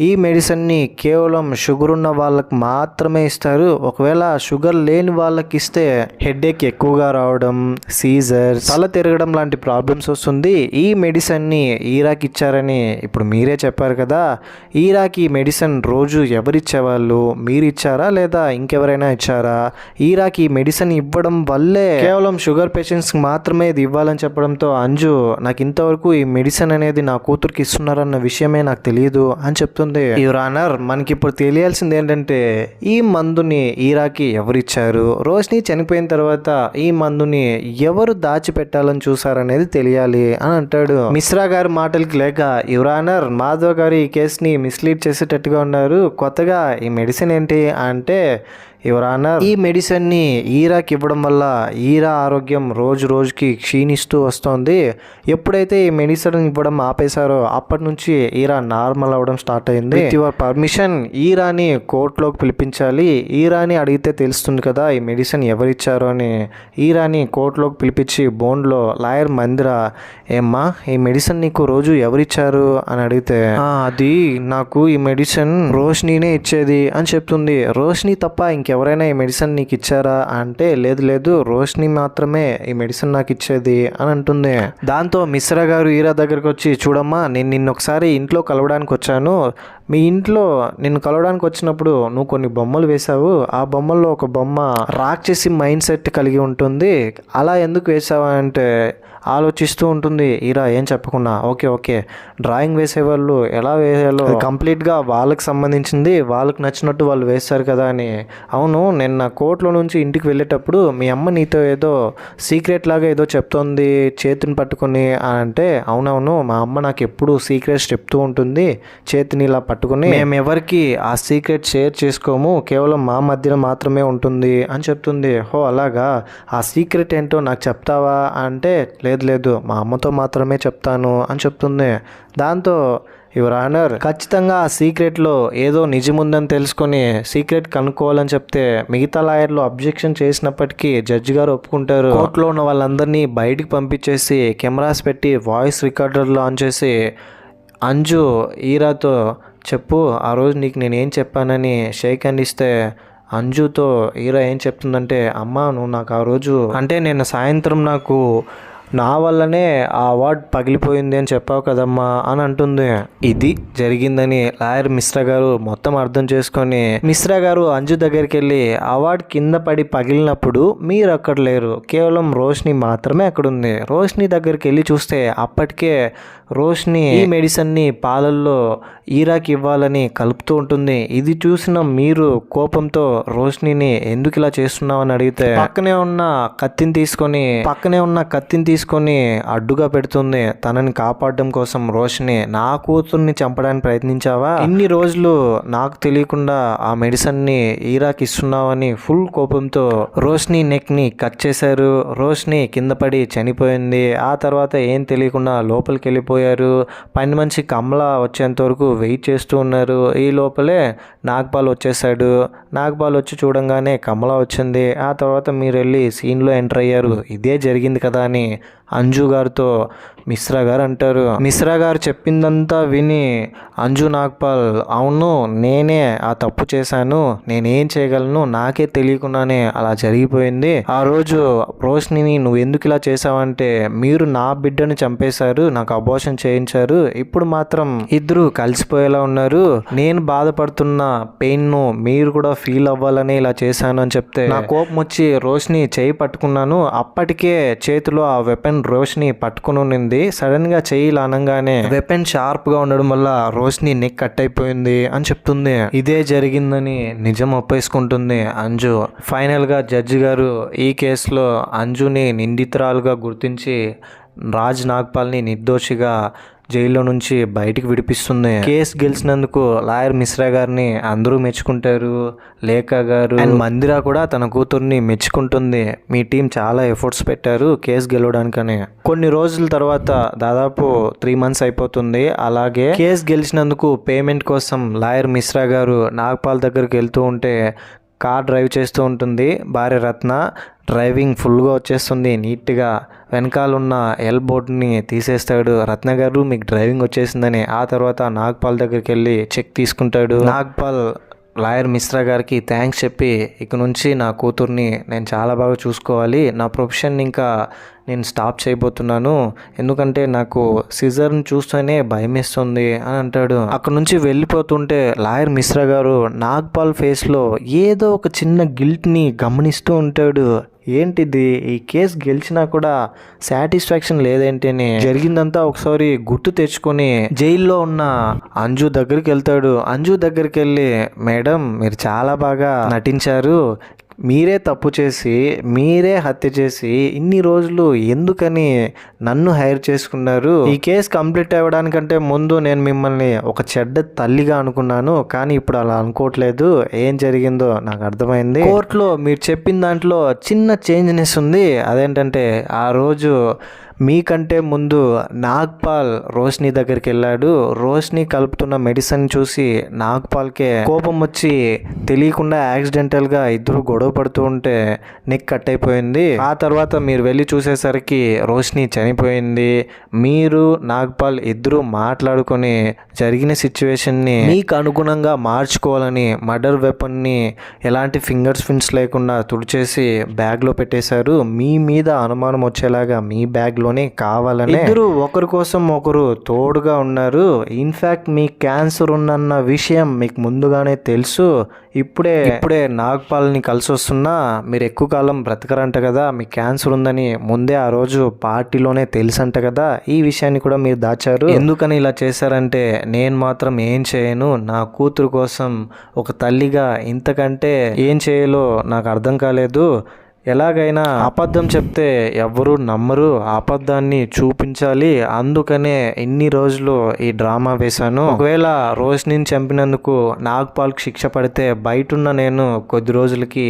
ఈ మెడిసిన్ని కేవలం షుగర్ ఉన్న వాళ్ళకి మాత్రమే ఇస్తారు, ఒకవేళ షుగర్ లేని వాళ్ళకి ఇస్తే హెడేక్ ఎక్కువగా రావడం, సీజర్, తల తిరగడం లాంటి ప్రాబ్లమ్స్ వస్తుంది, ఈ మెడిసిన్ని ఈరాకి ఇచ్చారని ఇప్పుడు మీరే చెప్పారు కదా, ఈరాకి మెడిసిన్ రోజు ఎవరిచ్చేవాళ్ళు, మీరు ఇచ్చారా లేదా ఇంకెవరైనా ఇచ్చారా, ఈరాకి మెడిసిన్ ఇవ్వడం వల్లే కేవలం షుగర్ పేషెంట్స్కి మాత్రమే ఇది ఇవ్వాలని చెప్పడంతో అంజు, నాకు ఇంతవరకు ఈ మెడిసిన్ అనేది నా కూతురికి ఇస్తున్నారన్న విషయమే నాకు తెలియదు అని చెప్తుంది. యువర్ ఆనర్, మనకి ఇప్పుడు తెలియాల్సింది ఏంటంటే ఈ మందుని ఈరాకి ఎవరిచ్చారు, రోషిని చనిపోయిన తర్వాత ఈ మందుని ఎవరు దాచిపెట్టాలని చూసారనేది తెలియాలి అని అంటాడు. మిశ్రా గారి మాటలకి లేక, యువర్ ఆనర్ మాధవ్ గారు ఈ కేసుని మిస్లీడ్ చేసేటట్టుగా ఉన్నారు, కొత్తగా ఈ మెడిసిన్ ఏంటి అంటే, యువర్ ఆనర్ ఈ మెడిసిన్ని ఈరాకి ఇవ్వడం వల్ల ఈరా ఆరోగ్యం రోజు రోజుకి క్షీణిస్తూ వస్తుంది, ఎప్పుడైతే ఈ మెడిసిన్ ఇవ్వడం ఆపేశారో అప్పటి నుంచి ఈరా నార్మల్ అవ్వడం స్టార్ట్ అయింది. విత్ యువర్ పర్మిషన్ ఈరాని కోర్టులోకి పిలిపించాలి, ఈరాని అడిగితే తెలుస్తుంది కదా ఈ మెడిసిన్ ఎవరిచ్చారో అని. ఈరాని కోర్టులోకి పిలిపించి బోన్లో లాయర్ మందిర, ఏమ్మా ఈ మెడిసిన్ నీకు రోజు ఎవరిచ్చారు అని అడిగితే, అది నాకు ఈ మెడిసిన్ రోషినినే ఇచ్చేది అని చెప్తుంది. రోషిని తప్ప ఇంకెవరైనా ఈ మెడిసిన్ నీకు ఇచ్చారా అంటే, లేదు రోషిని మాత్రమే ఈ మెడిసిన్ నాకు ఇచ్చేది అని అంటుంది. దాంతో మిశ్రా గారు ఈరా దగ్గరకు వచ్చి, చూడమ్మా నేను నిన్న ఒకసారి ఇంట్లో కలవడానికి వచ్చాను, మీ ఇంట్లో నిన్ను కలవడానికి వచ్చినప్పుడు నువ్వు కొన్ని బొమ్మలు వేశావు, ఆ బొమ్మల్లో ఒక బొమ్మ రాక్షసి మైండ్ సెట్ కలిగి ఉంటుంది, అలా ఎందుకు వేసావా అంటే ఆలోచిస్తూ ఉంటుంది ఈరా ఏం చెప్పకుండా. ఓకే డ్రాయింగ్ వేసేవాళ్ళు ఎలా వేయాలో కంప్లీట్గా వాళ్ళకి సంబంధించింది, వాళ్ళకి నచ్చినట్టు వాళ్ళు వేస్తారు కదా అని. అవును నిన్న కోర్టులో నుంచి ఇంటికి వెళ్ళేటప్పుడు మీ అమ్మ నీతో ఏదో సీక్రెట్ లాగా ఏదో చెప్తోంది చేతిని పట్టుకుని అంటే, అవునవును మా అమ్మ నాకు ఎప్పుడు సీక్రెట్స్ చెప్తూ ఉంటుంది చేతిని ఇలా పట్టుకుని, మేము ఎవరికి ఆ సీక్రెట్ షేర్ చేసుకోము, కేవలం మా మధ్యలో మాత్రమే ఉంటుంది అని చెప్తుంది. హో అలాగా, ఆ సీక్రెట్ ఏంటో నాకు చెప్తావా అంటే, లేదు మా అమ్మతో మాత్రమే చెప్తాను అని చెప్తుంది. దాంతో యువర్ ఆనర్ ఖచ్చితంగా ఆ సీక్రెట్లో ఏదో నిజముందని తెలుసుకొని సీక్రెట్ కనుక్కోవాలని చెప్తే మిగతా లాయర్లు అబ్జెక్షన్ చేసినప్పటికీ జడ్జి గారు ఒప్పుకుంటారు. కోర్టులో ఉన్న వాళ్ళందరినీ బయటికి పంపించేసి కెమెరాస్ పెట్టి వాయిస్ రికార్డర్లు ఆన్ చేసి, అంజు ఈరాతో చెప్పు ఆ రోజు నీకు నేనేం చెప్పానని షేక్ హ్యాండ్ ఇస్తే, అంజుతో ఈరా ఏం చెప్తుందంటే, అమ్మ నువ్వు నాకు ఆ రోజు అంటే నేను సాయంత్రం నాకు నా వల్లనే ఆ అవార్డ్ పగిలిపోయింది అని చెప్పావు కదమ్మా అని అంటుంది. ఇది జరిగిందని లాయర్ మిశ్రా గారు మొత్తం అర్థం చేసుకొని, మిశ్రా గారు అంజు దగ్గరికి వెళ్ళి, అవార్డ్ కింద పడి పగిలినప్పుడు మీరు అక్కడ లేరు, కేవలం రోషిని మాత్రమే అక్కడ ఉంది. రోషిని దగ్గరికి వెళ్ళి చూస్తే అప్పటికే రోషిని ఈ మెడిసిన్ని పాలల్లో ఈరాకి ఇవ్వాలని కలుపుతూ ఉంటుంది. ఇది చూసిన మీరు కోపంతో రోషినిని ఎందుకు ఇలా చేస్తున్నావు అని అడిగితే, పక్కనే ఉన్న కత్తిని తీసుకొని తీసుకొని అడ్డుగా పెడుతుంది. తనని కాపాడడం కోసం రోషిని, నా కూతుర్ని చంపడానికి ప్రయత్నించావా, ఇన్ని రోజులు నాకు తెలియకుండా ఆ మెడిసిన్ని ఈరాకి ఇస్తున్నావని ఫుల్ కోపంతో రోషిని నెక్ ని కట్ చేశారు. రోషిని కింద పడి చనిపోయింది. ఆ తర్వాత ఏం తెలియకుండా లోపలికి వెళ్ళిపోయారు. పని మనిషి కమల వచ్చేంత వరకు వెయిట్ చేస్తూ ఉన్నారు. ఈ లోపలే నాగపాల్ వచ్చేసాడు. నాగపాల్ వచ్చి చూడంగానే కమల వచ్చింది. ఆ తర్వాత మీరు వెళ్ళి సీన్లో ఎంటర్ అయ్యారు. ఇదే జరిగింది కదా అని అంజు గారితో మిశ్రా గారు అంటారు. మిశ్రా గారు చెప్పిందంతా విని అంజు నాగపాల్, అవును నేనే ఆ తప్పు చేశాను, నేనేం చేయగలను, నాకే తెలియకుండానే అలా జరిగిపోయింది. ఆ రోజు రోషిని నువ్వు ఎందుకు ఇలా చేసావంటే, మీరు నా బిడ్డని చంపేశారు, నాకు అబార్షన్ చేయించారు, ఇప్పుడు మాత్రం ఇద్దరు కలిసిపోయేలా ఉన్నారు, నేను బాధపడుతున్న పెయిన్ ను మీరు కూడా ఫీల్ అవ్వాలని ఇలా చేశాను అని చెప్తే నా కోపం వచ్చి రోషిని చేయి పట్టుకున్నాను. అప్పటికే చేతిలో ఆ వెపన్ రోషిని పట్టుకుని ఉన్నింది. సడన్ గా చెయ్యి అనగానే వెపన్ షార్ప్ గా ఉండడం వల్ల రోషిని నెక్ కట్ అయిపోయింది అని చెప్తుంది. ఇదే జరిగిందని నిజం ఒప్పేసుకుంటుంది అంజు. ఫైనల్ గా జడ్జి గారు ఈ కేసులో అంజుని నిందితురాలుగా గుర్తించి రాజ్ నాగ్పాల్ని నిర్దోషిగా జైల్లో నుంచి బయటికి విడిపిస్తుంది. కేసు గెలిచినందుకు లాయర్ మిశ్రా గారిని అందరూ మెచ్చుకుంటారు. లేఖ గారు అండ్ మందిరా కూడా తన కూతుర్ని మెచ్చుకుంటుంది. మీ టీం చాలా ఎఫర్ట్స్ పెట్టారు కేసు గెలవడానికని. కొన్ని రోజుల తర్వాత దాదాపు 3 months అయిపోతుంది. అలాగే కేసు గెలిచినందుకు పేమెంట్ కోసం లాయర్ మిశ్రా గారు నాగపాల్ దగ్గరికి వెళ్తూ ఉంటే కార్ డ్రైవ్ చేస్తూ ఉంటుంది భార్య రత్న. డ్రైవింగ్ ఫుల్గా వచ్చేస్తుంది నీట్గా. వెనకాలన్న ఎల్ బోర్డ్ని తీసేస్తాడు. రత్న గారు మీకు డ్రైవింగ్ వచ్చేసిందని. ఆ తర్వాత నాగపాల్ దగ్గరికి వెళ్ళి చెక్ తీసుకుంటాడు. నాగపాల్ లాయర్ మిశ్రా గారికి థ్యాంక్స్ చెప్పి, ఇక నుంచి నా కూతుర్ని నేను చాలా బాగా చూసుకోవాలి, నా ప్రొఫెషన్ ఇంకా నేను స్టాప్ చేయబోతున్నాను, ఎందుకంటే నాకు సిజర్ని చూస్తేనే భయం వేస్తుంది అని అంటాడు. అక్కడ నుంచి వెళ్ళిపోతుంటే లాయర్ మిశ్రా గారు నాగపాల్ ఫేస్లో ఏదో ఒక చిన్న గిల్ట్ని గమనిస్తూ ఉంటాడు. ఏంటిది, ఈ కేసు గెలిచినా కూడా సాటిస్ఫాక్షన్ లేదేంటి అని జరిగిందంతా ఒకసారి గుర్తు తెచ్చుకొని జైల్లో ఉన్న అంజు దగ్గరికి వెళ్తాడు. అంజు దగ్గరికి వెళ్ళి, మేడం మీరు చాలా బాగా నటించారు, మీరే తప్పు చేసి మీరే హత్య చేసి ఇన్ని రోజులు ఎందుకని నన్ను హైర్ చేసుకున్నారు, ఈ కేసు కంప్లీట్ అవ్వడానికంటే ముందు నేను మిమ్మల్ని ఒక చెడ్డ తల్లిగా అనుకున్నాను, కానీ ఇప్పుడు అలా అనుకోవట్లేదు, ఏం జరిగిందో నాకు అర్థమైంది. కోర్టులో మీరు చెప్పిన దాంట్లో చిన్న చేంజ్నెస్ ఉంది. అదేంటంటే ఆ రోజు మీకంటే ముందు నాగపాల్ రోషిని దగ్గరికి వెళ్ళాడు. రోషిని కలుపుతున్న మెడిసిన్ చూసి నాగపాల్కే కోపం వచ్చి తెలియకుండా యాక్సిడెంటల్గా ఇద్దరు గొడవ పడుతూ ఉంటే నెక్ కట్ అయిపోయింది. ఆ తర్వాత మీరు వెళ్ళి చూసేసరికి రోషిని చనిపోయింది. మీరు నాగపాల్ ఇద్దరు మాట్లాడుకొని జరిగిన సిచ్యువేషన్ని మీకు అనుగుణంగా మార్చుకోవాలని మర్డర్ వెపన్ని ఎలాంటి ఫింగర్స్ ప్రింట్స్ లేకుండా తుడిచేసి బ్యాగ్లో పెట్టేశారు. మీ మీద అనుమానం వచ్చేలాగా మీ బ్యాగ్ లోనే కావాలని ఇద్దరు ఒకరి కోసం ఒకరు తోడుగా ఉన్నారు. ఇన్ఫాక్ట్ మీ క్యాన్సర్ ఉందన్న విషయం మీకు ముందుగానే తెలుసు. ఇప్పుడే నాగపాల్ని కలిసి వస్తున్నా మీరు ఎక్కువ కాలం బ్రతకరంట కదా, మీ క్యాన్సర్ ఉందని ముందే ఆ రోజు పార్టీలోనే తెలుసంట కదా, ఈ విషయాన్ని కూడా మీరు దాచారు. ఎందుకని ఇలా చేశారంటే నేను మాత్రం ఏం చేయను, నా కూతురు కోసం ఒక తల్లిగా ఇంతకంటే ఏం చేయాలో నాకు అర్థం కాలేదు. ఎలాగైనా అబద్ధం చెప్తే ఎవ్వరూ నమ్మరు, అబద్ధాన్ని చూపించాలి, అందుకనే ఇన్ని రోజులు ఈ డ్రామా వేశాను. ఒకవేళ రోషినిని చంపినందుకు నాగపాల్కి శిక్ష పడితే బయటున్న నేను కొద్ది రోజులకి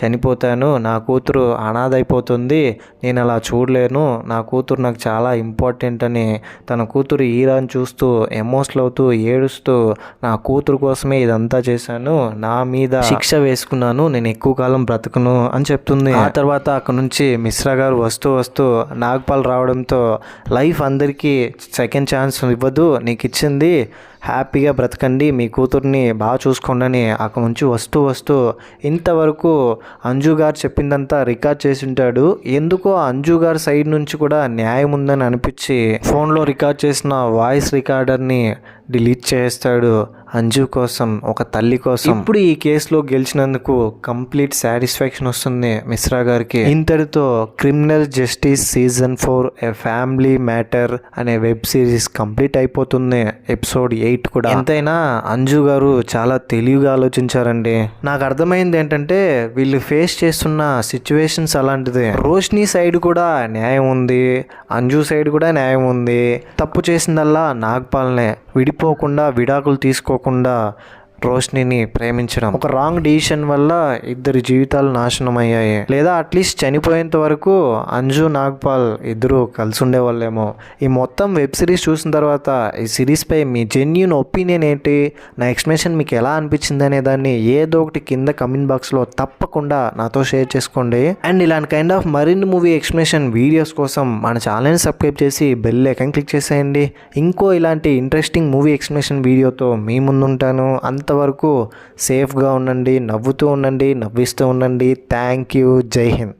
చనిపోతాను, నా కూతురు అనాథ అయిపోతుంది, నేను అలా చూడలేను, నా కూతురు నాకు చాలా ఇంపార్టెంట్ అని తన కూతురు ఈరాని చూస్తూ ఎమోషనల్ అవుతూ ఏడుస్తూ నా కూతురు కోసమే ఇదంతా చేశాను, నా మీద శిక్ష వేసుకున్నాను, నేను ఎక్కువ కాలం బ్రతకను అని చెప్తుంది. ఆ తర్వాత అక్కడ నుంచి మిశ్రా గారు వస్తూ నాగపాల్ రావడంతో లైఫ్ అందరికీ సెకండ్ ఛాన్స్ ఇవ్వదు, నీకు ఇచ్చింది, హ్యాపీగా బ్రతకండి, మీ కూతుర్ని బాగా చూసుకోండి అని అక్కడ నుంచి వస్తూ ఇంతవరకు అంజు గారు చెప్పిందంతా రికార్డ్ చేసి ఉంటాడు. ఎందుకో అంజు గారి సైడ్ నుంచి కూడా న్యాయం ఉందని అనిపించి ఫోన్లో రికార్డ్ చేసిన వాయిస్ రికార్డర్ని డిలీట్ చేస్తాడు అంజు కోసం, ఒక తల్లి కోసం. ఇప్పుడు ఈ కేసులో గెలిచినందుకు కంప్లీట్ సాటిస్ఫాక్షన్ వస్తుంది మిశ్రా గారికి. ఇంతటితో క్రిమినల్ జస్టిస్ సీజన్ 4 ఏ ఫ్యామిలీ మ్యాటర్ అనే వెబ్ సిరీస్ కంప్లీట్ అయిపోతుంది. ఎపిసోడ్ 8 కూడా. ఎంతైనా అంజు గారు చాలా తెలివిగా ఆలోచించారండి. నాకు అర్థమైంది ఏంటంటే వీళ్ళు ఫేస్ చేస్తున్న సిచ్యువేషన్స్ అలాంటిదే. రోష్ని సైడ్ కూడా న్యాయం ఉంది, అంజు సైడ్ కూడా న్యాయం ఉంది. తప్పు చేసిందల్లా నాగపాల్నే. విడిపోకుండా విడాకులు తీసుకోకుండా రోష్నిని ప్రేమించడం ఒక రాంగ్ డిసిషన్ వల్ల ఇద్దరి జీవితాలు నాశనం అయ్యాయి. లేదా అట్లీస్ట్ చనిపోయేంత వరకు అంజు నాగ్పాల్ ఇద్దరు కలిసి ఉండేవాళ్ళేమో. ఈ మొత్తం వెబ్ సిరీస్ చూసిన తర్వాత ఈ సిరీస్పై మీ జెన్యూన్ ఒపీనియన్ ఏంటి, నా ఎక్స్ప్లెనేషన్ మీకు ఎలా అనిపించింది అనే దాన్ని ఏదో ఒకటి కింద కమెంట్ బాక్స్లో తప్పకుండా నాతో షేర్ చేసుకోండి. అండ్ ఇలాంటి కైండ్ ఆఫ్ మరిన్ని మూవీ ఎక్స్ప్లెనేషన్ వీడియోస్ కోసం మన ఛానల్ని సబ్స్క్రైబ్ చేసి బెల్ ఐకాన్ క్లిక్ చేసేయండి. ఇంకో ఇలాంటి ఇంట్రెస్టింగ్ మూవీ ఎక్స్ప్లెనేషన్ వీడియోతో మీ ముందుంటాను. అంతవరకు సేఫ్గా ఉండండి, నవ్వుతూ ఉండండి, నవ్విస్తూ ఉండండి. Thank you. జై హింద్.